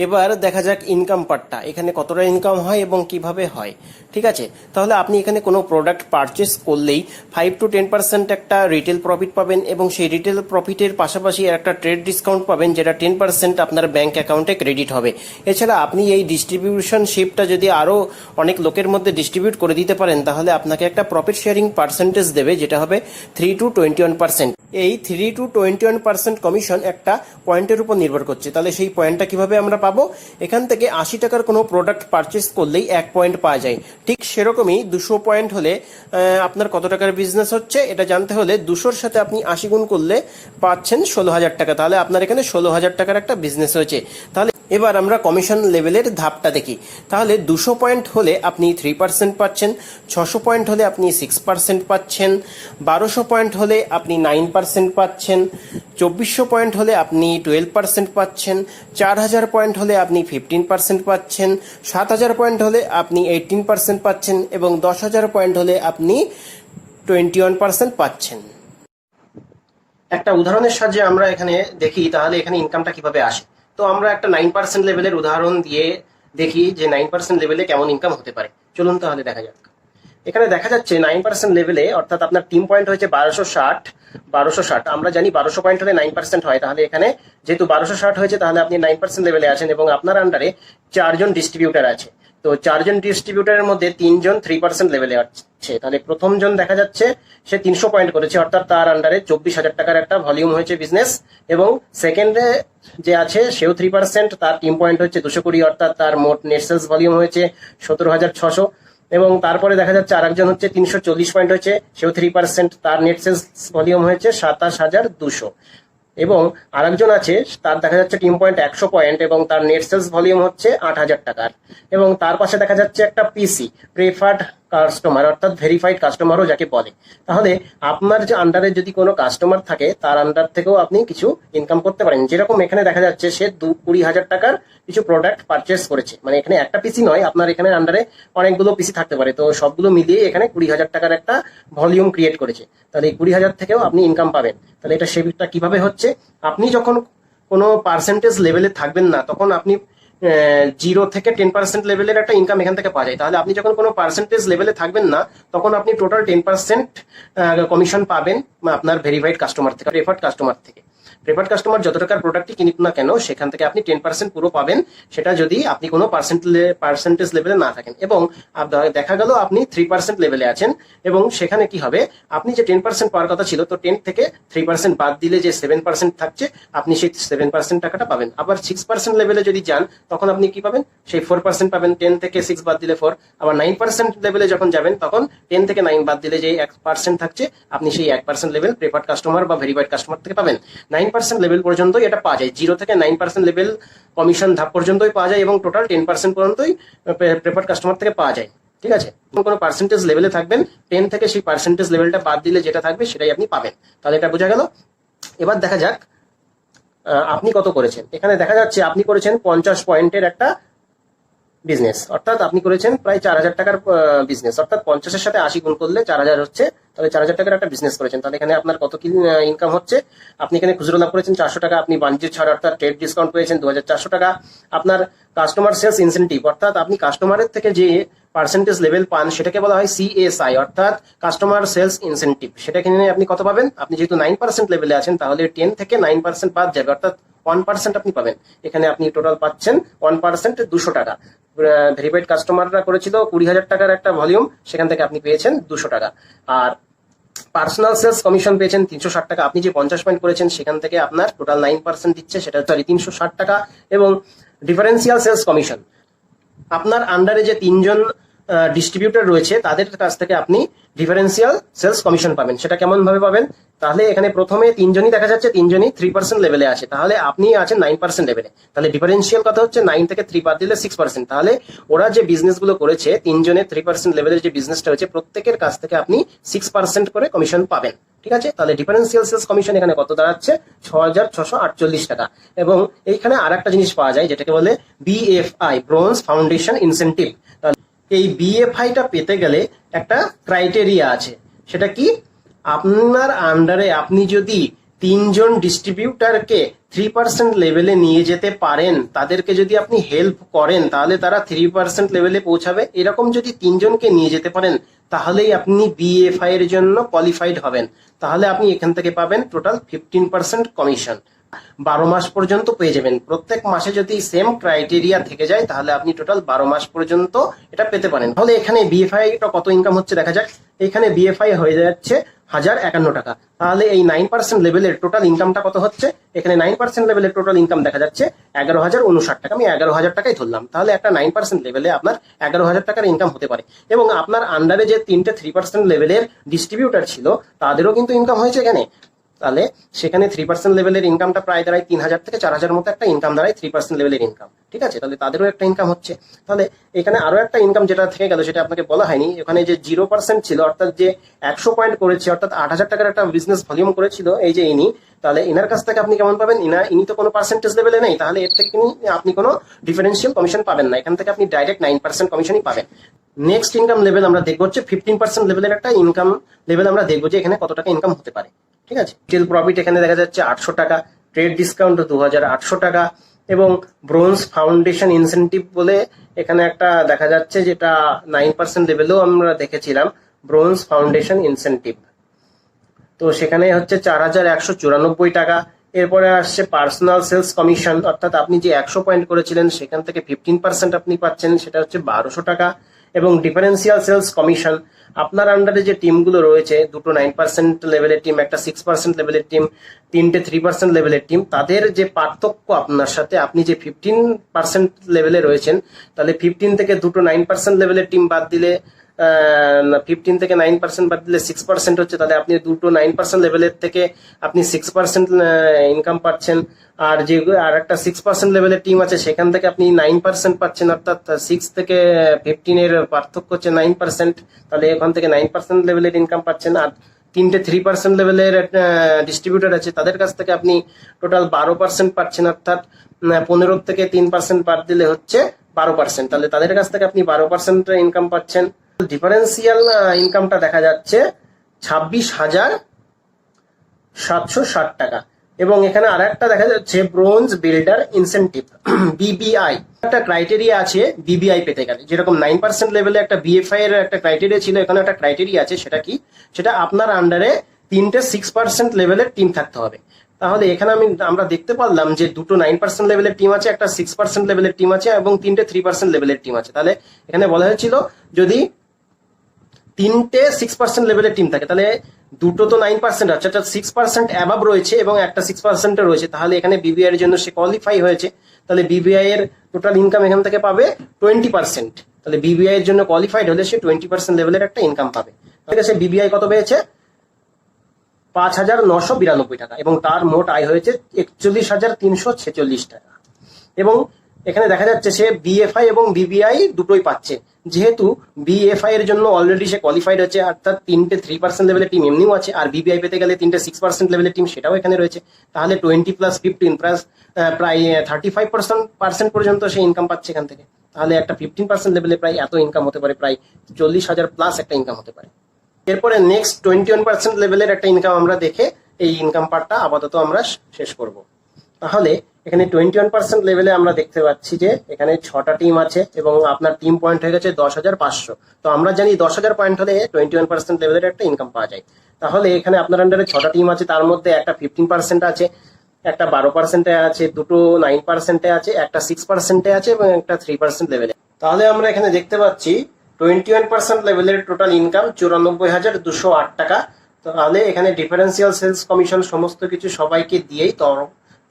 এবার দেখা যাক ইনকাম পার্টটা, এখানে কতটা ইনকাম হয় এবং কিভাবে হয়। ঠিক আছে, তাহলে আপনি এখানে কোনো প্রোডাক্ট পারচেস করলেই 5 to 10% একটা রিটেল প্রফিট পাবেন, এবং সেই রিটেল প্রফিটের পাশাপাশি একটা ট্রেড ডিসকাউন্ট পাবেন, যেটা 10% আপনার ব্যাংক অ্যাকাউন্টে ক্রেডিট হবে। এছাড়া আপনি এই ডিস্ট্রিবিউশন শিপটা যদি আরও অনেক লোকের মধ্যে ডিস্ট্রিবিউট করে দিতে পারেন, তাহলে আপনাকে একটা প্রফিট শেয়ারিং পার্সেন্টেজ দেবে, যেটা হবে 3 to 21%। এই 3 to 21% কমিশন একটা পয়েন্টের উপর নির্ভর করছে। তাহলে সেই পয়েন্টটা কিভাবে আমরা পাবো? এখান থেকে 80 টাকার কোনো প্রোডাক্ট পারচেস করলেই 1 পয়েন্ট পাওয়া যায়। ঠিক সেরকমই 200 পয়েন্ট হলে আপনার কত টাকার বিজনেস হচ্ছে এটা জানতে হলে 200-র সাথে আপনি 80 গুণ করলে পাচ্ছেন 16,000 টাকা। তাহলে আপনার এখানে 16,000 টাকার একটা বিজনেস হয়েছে। তাহলে এবার আমরা কমিশন লেভেলের ধাপটা দেখি। তাহলে 200 পয়েন্ট হলে আপনি 3% পাচ্ছেন, 600 পয়েন্ট হলে আপনি 6% পাচ্ছেন, 1200 পয়েন্ট হলে আপনি 9% পাচ্ছেন, 2400 পয়েন্ট হলে আপনি 12% পাচ্ছেন, 4000 পয়েন্ট হলে আপনি 15% পাচ্ছেন, 7000 পয়েন্ট হলে আপনি 18% পাচ্ছেন, এবং 10,000 পয়েন্ট হলে আপনি 21% পাচ্ছেন। একটা উদাহরণের সাহায্যে আমরা এখানে দেখি তাহলে এখানে ইনকামটা কিভাবে আসে। তো আমরা একটা 9% লেভেলের উদাহরণ দিয়ে দেখি যে 9% লেভেলে কেমন ইনকাম হতে পারে। চলুন তাহলে দেখা যাক। এখানে দেখা যাচ্ছে 9% লেভেলে, অর্থাৎ আপনার টিম পয়েন্ট হয়েছে 1260। আমরা জানি 1200 পয়েন্ট হলে 9% হয়। তাহলে এখানে যেহেতু 1260 হয়েছে, তাহলে আপনি 9% লেভেলে আছেন এবং আপনার আন্ডারে 4 জন ডিস্ট্রিবিউটার আছে। তো 4 জন ডিস্ট্রিবিউটারের মধ্যে 3 জন 3% লেভেলে আছে। তাহলে প্রথম জন দেখা যাচ্ছে সে 300 পয়েন্ট করেছে, অর্থাৎ তার আন্ডারে 24,000 টাকার একটা ভলিউম হয়েছে বিজনেস। এবং সেকেন্ডে যে আছে সেও 3%, তার টিম পয়েন্ট হচ্ছে 220, অর্থাৎ তার মোট নেট সেলস ভলিউম হয়েছে 17,600। এবং তারপরে দেখা যাচ্ছে আরেকজন হচ্ছে 340 পয়েন্ট হয়েছে, সেও 3%, তার নেট সেলস ভলিউম হয়েছে 27,200। এবং আরেকজন আছে, তার দেখা যাচ্ছে টিম পয়েন্ট 100 পয়েন্ট এবং তার নেট সেলস ভলিউম হচ্ছে 8,000 টাকার। এবং তার পাশে দেখা যাচ্ছে একটা পিসি, প্রেফার্ড কাস্টমার, অর্থাৎ ভেরিফাইড কাস্টমারও যাকে বলে। তাহলে আপনার যে আন্ডারে যদি কোনো কাস্টমার থাকে তার আন্ডার থেকেও আপনি কিছু ইনকাম করতে পারেন। যেরকম এখানে দেখা যাচ্ছে সে 20,000 টাকার কিছু প্রোডাক্ট পারচেস করেছে, মানে এখানে একটা পিসি নয়, আপনার এখানে আন্ডারে অনেকগুলো পিসি থাকতে পারে। তো সবগুলো মিলিয়ে এখানে 20,000 টাকার একটা ভলিউম ক্রিয়েট করেছে। তাহলে এই 20,000 থেকেও আপনি ইনকাম পাবেন। তাহলে এটা সেটা কিভাবে হচ্ছে? আপনি যখন কোনো পার্সেন্টেজ লেভেলে থাকবেন না, তখন আপনি 0 থেকে 10% লেভেলের একটা ইনকাম এখান থেকে পাওয়া যায়। তাহলে আপনি যখন কোনো পার্সেন্টেজ লেভেলে থাকবেন না, তখন আপনি টোটাল 10% কমিশন পাবেন আপনার ভেরিফাইড কাস্টমার থেকে, প্রেফার্ড কাস্টমার থেকে। প্রেফার্ড কাস্টমার যত টাকার প্রোডাক্টই কিনুক না কেন সেখান থেকে আপনি 10% পুরো পাবেন, সেটা যদি আপনি কোনো পার্সেন্টেজ লেভেলে না থাকেন। এবং দেখা গেল আপনি 3% লেভেলে আছেন, এবং সেখানে কি হবে, আপনি যে 10% পাওয়ার কথা ছিল, তো 10 থেকে 3% বাদ দিলে যে 7% থাকছে, আপনি সেই 7% টাকাটা পাবেন। আবার 6% লেভেলে যদি যান তখন আপনি কি পাবেন, সেই 4% পাবেন। 10 থেকে 6 বাদ দিলে 4। আবার 9% লেভেলে যখন যাবেন তখন 10 থেকে 9 বাদ দিলে যে 1% থাকছে, আপনি সেই 1% লেভেল প্রেফার্ড কাস্টমার বা ভেরিফাইড কাস্টমার থেকে পাবেন। 9% লেভেল পর্যন্তই এটা পাওয়া যায়, 0 থেকে 9% লেভেল কমিশন ধাপ পর্যন্তই পাওয়া যায়, এবং টোটাল 10% পর্যন্তই প্রেফার্ড কাস্টমার থেকে পাওয়া যায়। ঠিক আছে, কোনো পার্সেন্টেজ লেভেলে থাকবেন, 10 থেকে সেই পার্সেন্টেজ লেভেলটা বাদ দিলে যেটা থাকবে সেটাই আপনি পাবেন। তাহলে এটা বোঝা গেল। এবার দেখা যাক আপনি কত করেছেন। এখানে দেখা যাচ্ছে আপনি করেছেন 50 পয়েন্টের একটা বিজনেস, অর্থাৎ আপনি করেছেন প্রায় 4000 টাকার বিজনেস, অর্থাৎ 50-এর সাথে 80 গুণ করলে 4000 হচ্ছে। তাহলে 4000 টাকার একটা বিজনেস করেছেন। তাহলে এখানে আপনার কত কি ইনকাম হচ্ছে, আপনি এখানে খুচরো লাভ করেছেন 400 টাকা, আপনি বাণিজ্য ছাড় অর্থাৎ ট্রেড ডিসকাউন্ট পেয়েছেন 2400 টাকা। আপনার কাস্টমার সেলস ইনসেন্টিভ, অর্থাৎ আপনি কাস্টমারের থেকে যে পার্সেন্টেজ লেভেল পান সেটাকে বলা হয় সিএসআই, অর্থাৎ কাস্টমার সেলস ইনসেন্টিভ। সেটা কিনে আপনি কত পাবেন, আপনি যেহেতু 9% লেভেলে আছেন তাহলে 10 থেকে 9% বাদ যাবে, অর্থাৎ 1% আপনি পাবেন। এখানে আপনি টোটাল পাচ্ছেন 1% 200 টাকা। ভেরিফাইড কাস্টমাররা করেছিল 20,000 টাকার একটা ভলিউম, সেখান থেকে আপনি পেয়েছেন 200 টাকা। আর পার্সোনাল সেলস কমিশন পেয়েছেন 360 টাকা। আপনি যে 50 পয়েন্ট করেছেন সেখান থেকে আপনার টোটাল 9% দিচ্ছে, সেটা 360 টাকা। এবং ডিফারেন্সিয়াল সেলস কমিশন, আপনার আন্ডারে যে 3জন ডিস্ট্রিবিউটর রয়েছে তাদের কাছ থেকে আপনি ডিফারেন্সিয়াল সেলস কমিশন পাবেন। সেটা কেমন ভাবে পাবেন, তাহলে এখানে প্রথমে 3জনই দেখা যাচ্ছে 3জনই 3% লেভেলে আছে, তাহলে আপনি আছেন 9% লেভেলে। তাহলে ডিফারেন্সিয়াল কথা হচ্ছে 9 থেকে 3 বাদ দিলে 6%। তাহলে ওরা যে বিজনেস গুলো করেছে, 3জনের 3% লেভেলের যে বিজনেসটা হয়েছে, প্রত্যেকের কাছ থেকে আপনি 6% করে কমিশন পাবেন। ঠিক আছে, তাহলে ডিফারেন্সিয়াল সেলস কমিশন এখানে কত দাঁড়াচ্ছে, 6648 টাকা। এবং এইখানে আর একটা জিনিস পাওয়া যায় যেটাকে বলে বিএফআই, ব্রোঞ্জ ফাউন্ডেশন ইনসেন্টিভ। এই বিএফআইটা পেতে গেলে একটা ক্রাইটেরিয়া আছে, সেটা কি, আপনার আন্ডারে আপনি যদি 3জন ডিস্ট্রিবিউটারকে 3% লেভেলে নিয়ে যেতে পারেন, তাদেরকে যদি আপনি হেল্প করেন তাহলে তারা 3% লেভেলে পৌঁছাবে। এরকম যদি 3জনকে নিয়ে যেতে পারেন তাহলেই আপনি বিএফআই এর জন্য কোয়ালিফাইড হবেন। তাহলে আপনি এখান থেকে পাবেন টোটাল 15% কমিশন, 12 মাস পর্যন্ত পেয়ে যাবেন। প্রত্যেক মাসে যদি সেম ক্রাইটেরিয়া থেকে যায় তাহলে আপনি টোটাল 12 মাস পর্যন্ত এটা পেতে পারেন। তাহলে এখানে বিএফআই টা কত ইনকাম হচ্ছে দেখা যাক। এখানে বিএফআই হয়ে যাচ্ছে 1051 টাকা। তাহলে এই 9% লেভেলের টোটাল ইনকামটা কত হচ্ছে, এখানে 9% লেভেলের টোটাল ইনকাম দেখা যাচ্ছে 11,059 টাকা। আমি 11,000 টাকাই ধরলাম। তাহলে একটা 9% লেভেলে আপনার 11,000 টাকার ইনকাম হতে পারে। এবং আপনার আন্ডারে যে 3টে 3% লেভেলের ডিস্ট্রিবিউটার ছিল তাদেরও কিন্তু ইনকাম হয়েছে এখানে। তাহলে সেখানে 3% লেভেলের ইনকামটা প্রায় দাঁড়ায় 3,000 থেকে 4,000 মতো একটা ইনকাম দাঁড়ায় 3% লেভেলের ইনকাম। ঠিক আছে, তাহলে তাদেরও একটা ইনকাম হচ্ছে। তাহলে এখানে আরো একটা ইনকাম যেটা থেকে গেল সেটা আপনাকে বলা হয়নি। এখানে যে 0% ছিল, অর্থাৎ যে 100 পয়েন্ট করেছে, অর্থাৎ 8,000 টাকার একটা বিজনেস ভলিউম করেছিল এই যে ইনি, তাহলে ইনার কাছ থেকে আপনি কেমন পাবেন, ইনি তো কোনো পার্সেন্টেজ লেভেলে নেই, তাহলে এর থেকে আপনি কোনো ডিফারেন্সিয়াল কমিশন পাবেন না। এখান থেকে আপনি ডাইরেক্ট 9% কমিশনই পাবেন। নেক্সট ইনকাম লেভেল আমরা দেখবো হচ্ছে 15% লেভেলের একটা ইনকাম লেভেল। আমরা দেখবো যে এখানে কত টাকা ইনকাম হতে পারে। ঠিক আছে, রিটেল প্রফিট এখানে দেখা যাচ্ছে 800 টাকা, ট্রেড ডিসকাউন্ট 2,800 টাকা, এবং ব্রোঞ্জ ফাউন্ডেশন ইনসেন্টিভ বলে এখানে একটা দেখা যাচ্ছে, যেটা 9% লেভেলেও আমরা দেখেছিলাম ব্রোঞ্জ ফাউন্ডেশন ইনসেন্টিভ। তো সেখানে হচ্ছে 4,194 টাকা। এরপরে আসছে পার্সোনাল সেলস কমিশন, অর্থাৎ আপনি যে 100 পয়েন্ট করেছিলেন সেখান থেকে 15% আপনি পাচ্ছেন, সেটা হচ্ছে 1,200 টাকা। এবং ডিফারেন্সিয়াল সেলস কমিশন, আপনার আন্ডারে যে টিমগুলো রয়েছে, দুটো 9% লেভেলের টিম, একটা 6% লেভেলের টিম, 3টে 3% লেভেলের টিম, তাদের যে পার্থক্য আপনার সাথে, আপনি যে 15% লেভেলে রয়েছেন, তাহলে 15 থেকে দুটো 9% লেভেলের টিম বাদ দিলে 15 থেকে 9% বাদ দিলে 6% হচ্ছে। তাহলে আপনি দুটো 9% লেভেলের থেকে আপনি 6% ইনকাম পাচ্ছেন। আর যে আর একটা 6% লেভেলের টিম আছে সেখান থেকে আপনি 9% পাচ্ছেন, অর্থাৎ 6 থেকে 15 এর পার্থক্য হচ্ছে 9%। তাহলে এখান থেকে 9% লেভেলের ইনকাম পাচ্ছেন। আর 3টে 3% লেভেলের ডিস্ট্রিবিউটর আছে, তাদের কাছ থেকে আপনি টোটাল 12% পাচ্ছেন, অর্থাৎ 15 থেকে 3% বাদ দিলে হচ্ছে 12%। তাহলে তাদের কাছ থেকে আপনি 12% ইনকাম পাচ্ছেন। ডিফারেন্সিয়াল ইনকামটা দেখা যাচ্ছে 26,760 টাকা। এবং এখানে আর একটা দেখা যাচ্ছে ব্রোঞ্জ বিল্ডার ইনসেন্টিভ, বিবিআই। একটা ক্রাইটেরিয়া আছে বিবিআই পেতে গেলে, যেরকম 9% লেভেলে একটা বিএফআই এর একটা ক্রাইটেরিয়া ছিল, এখানে একটা ক্রাইটেরিয়া আছে। সেটা কি, সেটা আপনার আন্ডারে 3টে 6% লেভেলের টিম থাকতে হবে। তাহলে এখানে আমরা দেখতে পারলাম যে দুটো 9% লেভেলের টিম আছে, একটা 6% লেভেলের টিম আছে এবং তিনটে 3% লেভেলের টিম আছে। তাহলে এখানে বলা হয়েছিল যদি তিনটে 6% লেভেলের টিম থাকে তাহলে দুটো তো 9% আছে, অর্থাৎ 6% অ্যাভাব রয়েছে এবং একটা 6% রয়েছে, তাহলে এখানে বিবিআই এর জন্য সে কোয়ালিফাই হয়েছে। তাহলে বিবিআই এর টোটাল ইনকাম এখান থেকে পাবে 20%। তাহলে বিবিআই এর জন্য কোয়ালিফাইড হলে সে 20% লেভেলের একটা ইনকাম পাবে। তাহলে সে বিবিআই কত পেয়েছে? 5,992 টাকা এবং তার মোট আয় হয়েছে 41,346 টাকা। এবং এখানে দেখা যাচ্ছে সে বিএফআই এবং বিবিআই দুটোই পাচ্ছে, যেহেতু বিএফআই এর জন্য অলরেডি সে কোয়ালিফাইড হচ্ছে, অর্থাৎ তিনটে 3% লেভেলের টিম এমনিও আছে, আর বিবিআই পেতে গেলে তিনটে 6% লেভেলের টিম সেটাও এখানে রয়েছে। তাহলে 20 + 15 প্রায় 35% পর্যন্ত সে ইনকাম পাচ্ছে এখান থেকে। তাহলে একটা 15% লেভেলে প্রায় এত ইনকাম হতে পারে, প্রায় 40,000 প্লাস একটা ইনকাম হতে পারে। এরপরে নেক্সট 21% লেভেলের একটা ইনকাম আমরা দেখে এই ইনকাম পার্টটা আপাতত আমরা শেষ করব। তাহলে এখানে 21% লেভেলে আমরা দেখতে পাচ্ছি যে এখানে 6টা টিম আছে এবং আপনার টিম পয়েন্ট হয়ে গেছে 10,500। তো আমরা জানি 10,000 পয়েন্ট হলে 21% লেভেলের একটা ইনকাম পাওয়া যায়। তাহলে এখানে আপনার আন্ডারে 6টা টিম আছে, তার মধ্যে একটা 15% আছে, একটা 12% আছে, দুটো 9% আছে, একটা 6% আছে এবং একটা 3% লেভেলে। তাহলে আমরা এখানে দেখতে পাচ্ছি 21% লেভেলের টোটাল ইনকাম 94,208 টাকা। তাহলে এখানে ডিফারেন্সিয়াল সেলস কমিশন সমস্ত কিছু সবাইকে দিয়েই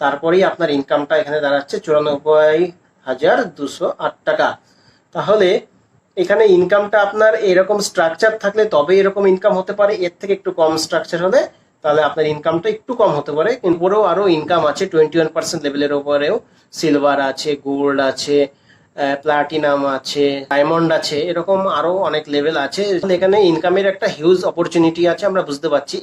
তারপরেই আপনার ইনকামটা এখানে দাঁড়াচ্ছে 94,208 টাকা। তাহলে এখানে ইনকামটা আপনার এরকম স্ট্রাকচার থাকলে তবে এরকম ইনকাম হতে পারে, এর থেকে একটু কম স্ট্রাকচার হলে তাহলে আপনার ইনকামটা একটু কম হতে পারে। এরপরেও আরো ইনকাম আছে 21% লেভেলের উপরেও, সিলভার আছে, গোল্ড আছে, প্লাটিনাম আছে, ডায়মন্ড আছে, এরকম আরো অনেক লেভেল আছে। এখানে ইনকামের একটা হিউজ অপরচুনিটি আছে, আমরা বুঝতে পারছি।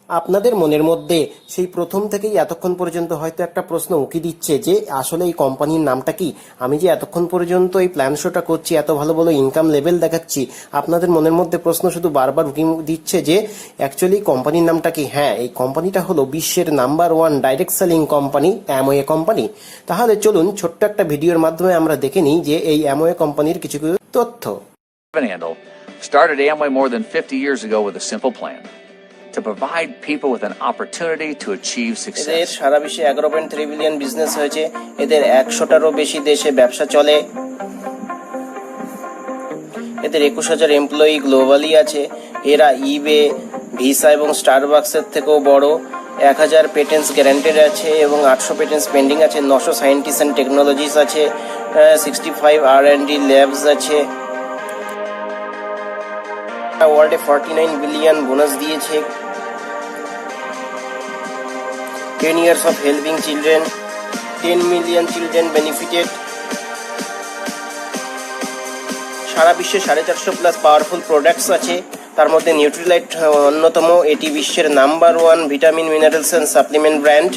আপনাদের মনের মধ্যে সেই প্রথম থেকেই এতক্ষণ পর্যন্ত হয়তো একটা প্রশ্ন উকি দিচ্ছে যে আসলে এই কোম্পানির নামটা কি। আমি যে এতক্ষণ পর্যন্ত এই প্ল্যান শোটা করছি, এত ভালো ভালো ইনকাম লেভেল দেখাচ্ছি, আপনাদের মনের মধ্যে প্রশ্ন শুধু বারবার উকি দিচ্ছে যে অ্যাকচুয়ালি কোম্পানির নামটা কি। হ্যাঁ, এই কোম্পানিটা হলো বিশ্বের number 1 direct selling company, Amway company. তাহলে চলুন ছোট্ট একটা ভিডিওর মাধ্যমে আমরা দেখে নিই যে এই অ্যামওয়ে কোম্পানির কিছু কিছু তথ্য। Started Amway more than 50 years ago with a simple plan: to provide people with an opportunity to achieve এদের success. সারা বিশ্বে 11.3 বিলিয়ন বিজনেস হয়েছে, এদের 100টারও বেশি দেশে ব্যবসা চলে, এদের 21,000 এমপ্লয়ি গ্লোবালি আছে, এরা ইবে, ভিসা এবং স্টারবাকসের থেকেও বড়, 1,000 পেটেন্টস গ্যারান্টেড আছে এবং 800 পেটেন্টস পেন্ডিং আছে, 900 সায়েন্টিস্ট অ্যান্ড টেকনোলজিস আছে, 65 R&D ল্যাবস আছে, ওয়ার্ল্ডে 49 বিলিয়ন বোনাস দিয়েছে, 10 years of helping children, 10 million children benefited। সারা বিশ্বে 450 প্লাস পাওয়ারফুল প্রোডাক্টস আছে, তার মধ্যে নিউট্রিলাইট অন্যতম। এটি বিশ্বের number 1 vitamin, minerals and supplement brand.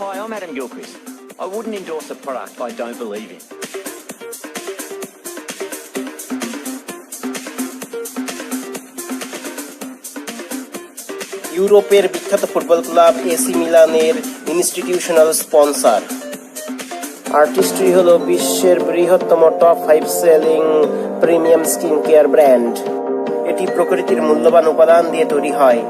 Hi, I'm Adam Gilchrist. I wouldn't endorse a product I don't believe in. ইউরোপের বিখ্যাত ফুটবল ক্লাব এসি মিলানের ইনস্টিটিউশনাল স্পন্সর। আর্টিস্ট্রি হলো বিশ্বের বৃহত্তম top 5 selling premium skin care brand. এটি প্রকৃতির মূল্যবান উপাদান দিয়ে তৈরি হয়।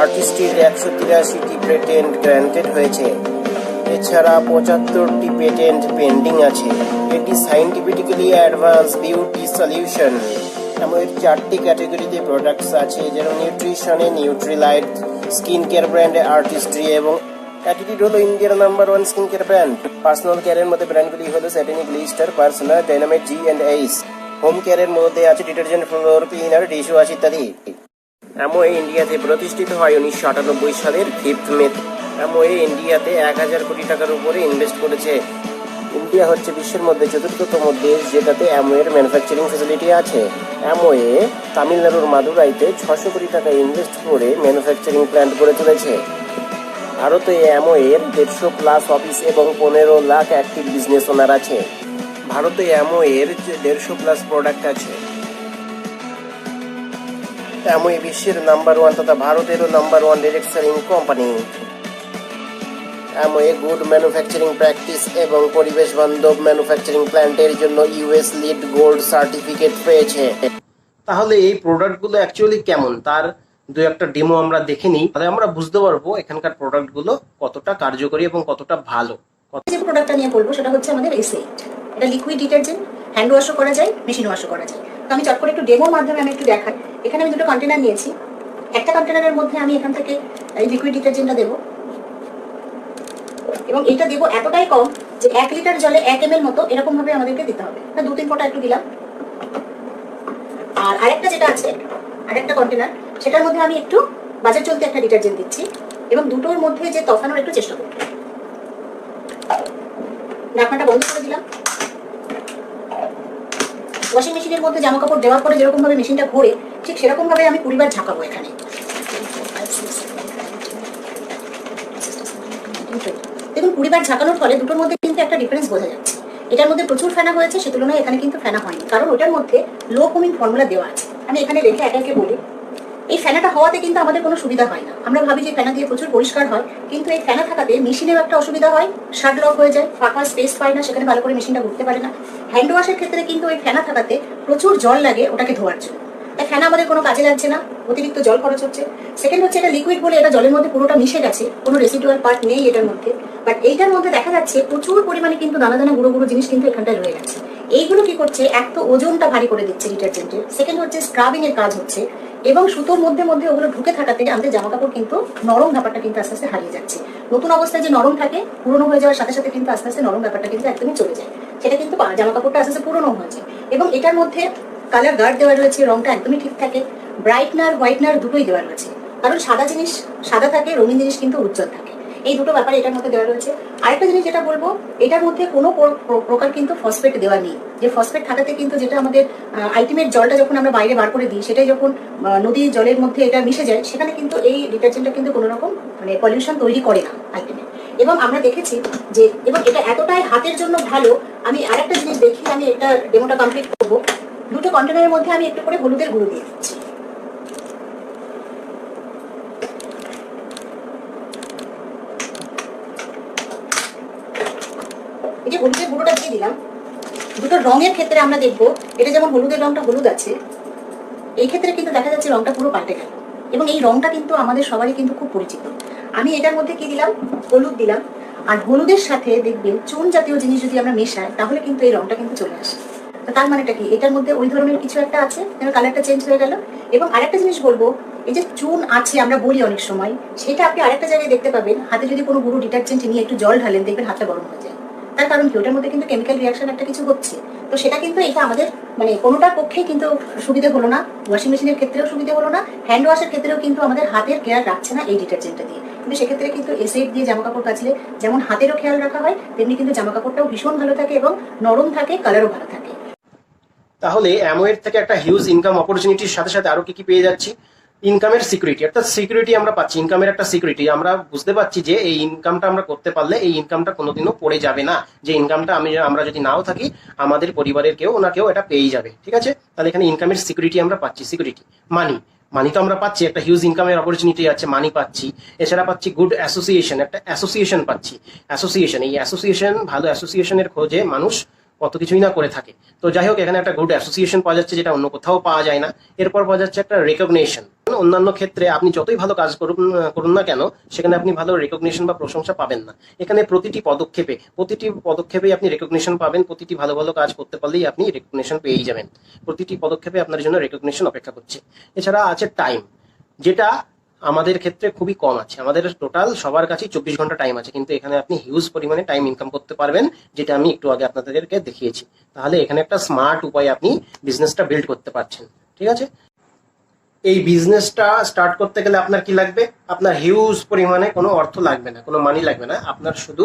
আর্টিস্ট্রির 183টি পেটেন্ট গ্র্যান্টেড হয়েছে, এছাড়া 75টি পেটেন্ট পেন্ডিং আছে। এটি সাইন্টিফিক্যালি অ্যাডভান্স বিউটি সলিউশন। এর 4টি ক্যাটাগরিতে প্রোডাক্টস আছে, যেমন নিউট্রিশনে নিউট্রিলাইট, স্কিন কেয়ার ব্র্যান্ডে আর্টিস্ট্রি এবং অ্যাটিটিউড হলো ইন্ডিয়ার number 1 skin care brand. Personal কেয়ারের মধ্যে ব্র্যান্ডগুলি হলো Satinique, Glister, Persona, Dynamite, G&Ace। Home কেয়ারের মধ্যে আছে detergent, floor cleaner, dish wash ইত্যাদি। অ্যামওয়ে ইন্ডিয়াতে প্রতিষ্ঠিত হয় 1998 সালের 5 মে। অ্যামওয়ে ইন্ডিয়াতে 1,000 কোটি টাকার উপরে ইনভেস্ট করেছে। ইন্ডিয়া হচ্ছে বিশ্বের মধ্যে 4র্থতম দেশ যেটাতে অ্যামওয়ের ম্যানুফ্যাকচারিং ফ্যাসিলিটি আছে। অ্যামওয়ে তামিলনাড়ুর মাদুরাইতে 600 কোটি টাকা ইনভেস্ট করে ম্যানুফ্যাকচারিং প্ল্যান্ট গড়ে তুলেছে। ভারতে অ্যামওয়ের 150 প্লাস অফিস এবং 15 লাখ অ্যাক্টিভ বিজনেস ওনার আছে। ভারতে অ্যামওয়ের 150 প্লাস প্রোডাক্ট আছে। অ্যামওয়ে বিশ্বের নাম্বার 1 তথা ভারতেরও number 1 direct selling company. Amway good manufacturing practice এবং পরিবেশ বান্ধব ম্যানুফ্যাকচারিং প্ল্যান্টের জন্য ইউএস লিড গোল্ড সার্টিফিকেট পেয়েছে। তাহলে এই প্রোডাক্টগুলো অ্যাকচুয়ালি কেমন তার দু একটা ডেমো আমরা দেখে নিই, তাহলে আমরা বুঝতে পারবো এখানকার প্রোডাক্টগুলো কতটা কার্যকরী এবং কতটা ভালো। যে প্রোডাক্টটা নিয়ে বলবো সেটা হচ্ছে আমাদের এসএইট। এটা লিকুইড ডিটারজেন্ট, হ্যান্ড ওয়াশও করা যায়, মেশিন ওয়াশও করা যায়। তো আমি চট করে একটু ডেমোর মাধ্যমে আমি একটু দেখাই। এখানে আমি দুটো কন্টেনার নিয়েছি। একটা কন্টেনারের মধ্যে আমি এখান থেকে এই লিকুইড ডিটারজেন্টটা দেবো, এবং এটা দেবো এতটাই কম যে 1 লিটার জলে 1 ml মতো এরকম ভাবে আমাদেরকে দিতে হবে। 2-3 ফোঁটা একটু দিলাম। আর আরেকটা যেটা আছে, আরেকটা কন্টেনার, সেটার মধ্যে আমি একটু বাজার চলতে একটা ডিটারজেন্ট দিচ্ছি, এবং দুটোর মধ্যে যে তফানোর একটু চেষ্টা করবো। ঢাকনাটা বন্ধ করে দিলাম। ওয়াশিং মেশিনের মধ্যে জামা কাপড় দেওয়ার পরে যেরকম ভাবে মেশিনটা ঘোরে, ঠিক সেরকম ভাবে আমি 20 বার ঝাঁকাবো এখানে। দেখুন 20 বার ঝাঁকানোর ফলে দুটোর মধ্যে কিন্তু একটা ডিফারেন্স বোঝা যাচ্ছে। এটার মধ্যে প্রচুর ফেনা হয়েছে, সে তুলনায় এখানে কিন্তু ফেনা হয়নি, কারণ ওটার মধ্যে লো কুমিং ফর্মুলা দেওয়া আছে। আমি এখানে রেখে একে একে বলি। এই ফেনাটা হওয়াতে কিন্তু আমাদের কোনো সুবিধা হয় না। আমরা ভাবি যে ফেনা দিয়ে প্রচুর পরিষ্কার হয়, কিন্তু এই ফেনা থাকাতে মেশিনেও একটা অসুবিধা হয়, শার্ট লক হয়ে যায়, ফাঁকা স্পেস পায় না, সেখানে ভালো করে মেশিনটা ঘুরতে পারে না। হ্যান্ড ওয়াশের ক্ষেত্রে কিন্তু ওই ফেনা থাকাতে প্রচুর জল লাগে ওটাকে ধোয়ার জন্য, তাই ফেনা আমাদের কোনো কাজে লাগছে না, অতিরিক্ত জল খরচ হচ্ছে। সেকেন্ড হচ্ছে এটা লিকুইড বলে এটা জলের মধ্যে পুরোটা মিশে গেছে, কোনো রেসিডুয়াল পার্ট নেই এটার মধ্যে। বাট এইটার মধ্যে দেখা যাচ্ছে প্রচুর পরিমাণে কিন্তু দানা দানা গুঁড়ো গুঁড়ো জিনিস কিন্তু এখানটায় রয়ে গেছে। এইগুলো কি করছে, এক তো ওজনটা ভারী করে দিচ্ছে ডিটারজেন্টের, সেকেন্ড হচ্ছে স্ক্রাবিং এর কাজ হচ্ছে, এবং সুতোর মধ্যে মধ্যে ওগুলো ঢুকে থাকাতে আমাদের জামা কাপড় কিন্তু নরম ব্যাপারটা কিন্তু আস্তে আস্তে হারিয়ে যাচ্ছে। নতুন অবস্থায় যে নরম থাকে, পুরনো হয়ে যাওয়ার সাথে সাথে কিন্তু আস্তে আস্তে নরম ব্যাপারটা কিন্তু একদমই চলে যায়, সেটা কিন্তু জামা কাপড়টা আস্তে আস্তে পুরনো হয়ে যায়। এবং এটার মধ্যে কালার গার্ড দেওয়া রয়েছে, রংটা একদমই ঠিক থাকে, ব্রাইটনার হোয়াইটনার দুটোই দেওয়া রয়েছে, কারণ সাদা জিনিস সাদা থাকে, রঙিন জিনিস কিন্তু উজ্জ্বল থাকে। এই দুটো ব্যাপার এটার মধ্যে দেওয়া রয়েছে। আরেকটা জিনিস যেটা বলবো, এটার মধ্যে কোনো প্রকার কিন্তু ফসফেট দেওয়া নেই। যে ফসফেট থাকাতে কিন্তু যেটা আমাদের আলটিমেট জলটা যখন আমরা বাইরে বার করে দিই, সেটাই যখন নদীর জলের মধ্যে এটা মিশে যায়, সেখানে কিন্তু এই ডিটারজেন্টটা কিন্তু কোনো রকম মানে পলিউশন তৈরি করে না আলটিমেট। এবং আমরা দেখেছি যে, এবং এটা এতটাই হাতের জন্য ভালো। আমি আরেকটা জিনিস দেখি, আমি এটা ডেমোটা কমপ্লিট করবো। দুটো কন্টেনারের মধ্যে আমি একটু করে হলুদের গুঁড়ো দিয়ে দিচ্ছি। এই যে হলুদের গুঁড়োটা দিয়ে দিলাম, দুটো রঙের ক্ষেত্রে আমরা দেখবো, এটা যেমন হলুদের রংটা হলুদ আছে, এই ক্ষেত্রে কিন্তু দেখা যাচ্ছে রংটা পুরো পাল্টে গেল, এবং এই রংটা কিন্তু আমাদের সবারই কিন্তু খুব পরিচিত। আমি এটার মধ্যে কি দিলাম, হলুদ দিলাম, আর হলুদের সাথে দেখবেন চুন জাতীয় জিনিস যদি আমরা মেশাই, তাহলে কিন্তু এই রংটা কিন্তু চলে আসে। তো তার মানেটা কি, এটার মধ্যে ওই ধরনের কিছু একটা আছে, কালারটা চেঞ্জ হয়ে গেল। এবং আরেকটা জিনিস বলবো, এই যে চুন আছে আমরা বলি অনেক সময়, সেটা আপনি আরেকটা জায়গায় দেখতে পাবেন, হাতে যদি কোনো গুঁড়ো ডিটারজেন্ট নিয়ে একটু জল ঢালেন, দেখবেন হাতটা গরম হয়ে যায়। তার কারণ কি, ওটার মধ্যে কিন্তু কেমিক্যাল রিয়াকশন একটা কিছু হচ্ছে। তো সেটা কিন্তু এটা আমাদের মানে কোনোটার পক্ষেই কিন্তু সুবিধে হলো না। ওয়াশিং মেশিনের ক্ষেত্রেও সুবিধে হলো না, হ্যান্ড ওয়াশের ক্ষেত্রেও কিন্তু আমাদের হাতের কেয়ার রাখছে না এই ডিটারজেন্টটা দিয়ে। কিন্তু সেক্ষেত্রে কিন্তু এসএইট দিয়ে জামা কাপড় কাচলে যেমন হাতেরও খেয়াল রাখা হয়, তেমনি কিন্তু জামা কাপড়টাও ভীষণ ভালো থাকে এবং নরম থাকে, কালারও ভালো থাকে। তাহলে অ্যামওয়ের থেকে একটা হিউজ ইনকাম অপরচুনিটির সাথে সাথে আরো কি পেয়ে যাচ্ছি, ইনকামের সিকিউরিটি, অর্থাৎ সিকিউরিটি আমরা পাচ্ছি, ইনকামের একটা সিকিউরিটি। আমরা বুঝতে পারছি যে এই ইনকামটা আমরা করতে পারলে এই ইনকামটা কোনোদিনও পড়ে যাবে না, যে ইনকামটা আমরা যদি নাও থাকি, আমাদের পরিবারের কেউ না কেউ এটা পেয়েই যাবে। ঠিক আছে, তাহলে এখানে ইনকামের সিকিউরিটি আমরা পাচ্ছি। সিকিউরিটি মানি তো আমরা পাচ্ছি, একটা হিউজ ইনকামের অপরচুনিটি আছে, মানি পাচ্ছি। এছাড়া পাচ্ছি গুড অ্যাসোসিয়েশন, একটা অ্যাসোসিয়েশন পাচ্ছি। অ্যাসোসিয়েশন, এই অ্যাসোসিয়েশন, ভালো অ্যাসোসিয়েশনের খোঁজে মানুষ কত কিছুই না করে থাকে। তো যাই হোক, এখানে একটা গুড অ্যাসোসিয়েশন পাওয়া যাচ্ছে, যেটা অন্য কোথাও পাওয়া যায় না। এরপর পাওয়া যাচ্ছে একটা রেকগনিশন। অন্যান্য ক্ষেত্রে আপনি যতই ভালো কাজ করুন না কেন, সেখানে আপনি ভালো রেকগনিশন বা প্রশংসা পাবেন না। এখানে প্রতিটি পদক্ষেপে আপনি রেকগনিশন পাবেন। প্রতিটি ভালো ভালো কাজ করতে পারলেই আপনি রেকগনিশন পেয়েই যাবেন। প্রতিটি পদক্ষেপে আপনার জন্য রেকগনিশন অপেক্ষা করছে। এছাড়া আছে টাইম, যেটা আমাদের ক্ষেত্রে খুবই কম আছে। আমাদের টোটাল সবার কাছেই 24 ঘন্টা টাইম আছে, কিন্তু এখানে আপনি হিউজ পরিমাণে টাইম ইনকাম করতে পারবেন, যেটা আমি একটু আগে আপনাদেরকে দেখিয়েছি। তাহলে এখানে একটা স্মার্ট উপায়ে আপনি বিজনেসটা বিল্ড করতে পারছেন। ঠিক আছে, এই বিজনেসটা স্টার্ট করতে গেলে আপনার কি লাগবে, আপনার হিউজ পরিমাণে কোনো অর্থ লাগবে না, কোনো মানি লাগবে না। আপনার শুধু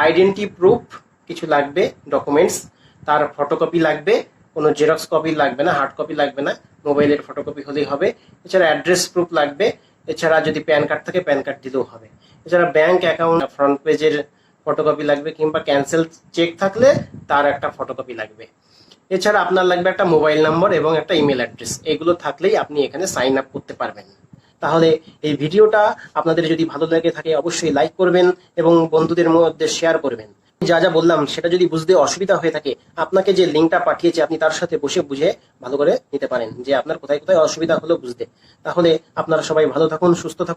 আইডেন্টি প্রুফ কিছু লাগবে, ডকুমেন্টস, তার ফটোকপি লাগবে, কোনো জেরক্স কপি লাগবে না, হার্ড কপি লাগবে না, মোবাইলের ফটোকপি হলেই হবে। এছাড়া অ্যাড্রেস প্রুফ লাগবে। এছাড়া যদি প্যান কার্ড থাকে প্যান কার্ড দিলেও হবে। এছাড়া ব্যাংক অ্যাকাউন্ট ফ্রন্ট পেজের ফটোকপি লাগবে, কিংবা ক্যান্সেল চেক থাকলে তার একটা ফটোকপি লাগবে। এছাড়া আপনার লাগবে একটা মোবাইল নাম্বার এবং একটা ইমেল অ্যাড্রেস। এগুলো থাকলেই আপনি এখানে সাইন আপ করতে পারবেন। তাহলে এই ভিডিওটা আপনাদের যদি ভালো লেগে থাকে অবশ্যই লাইক করবেন এবং বন্ধুদের মধ্যে শেয়ার করবেন। যা যা বললাম সেটা যদি বুঝতে অসুবিধা হয়ে থাকে, আপনাকে যে লিঙ্কটা পাঠিয়েছে আপনি তার সাথে বসে বুঝে ভালো করে নিতে পারেন যে আপনার কোথায় কোথায় অসুবিধা হলো বুঝতে। তাহলে আপনারা সবাই ভালো থাকুন, সুস্থ থাকুন।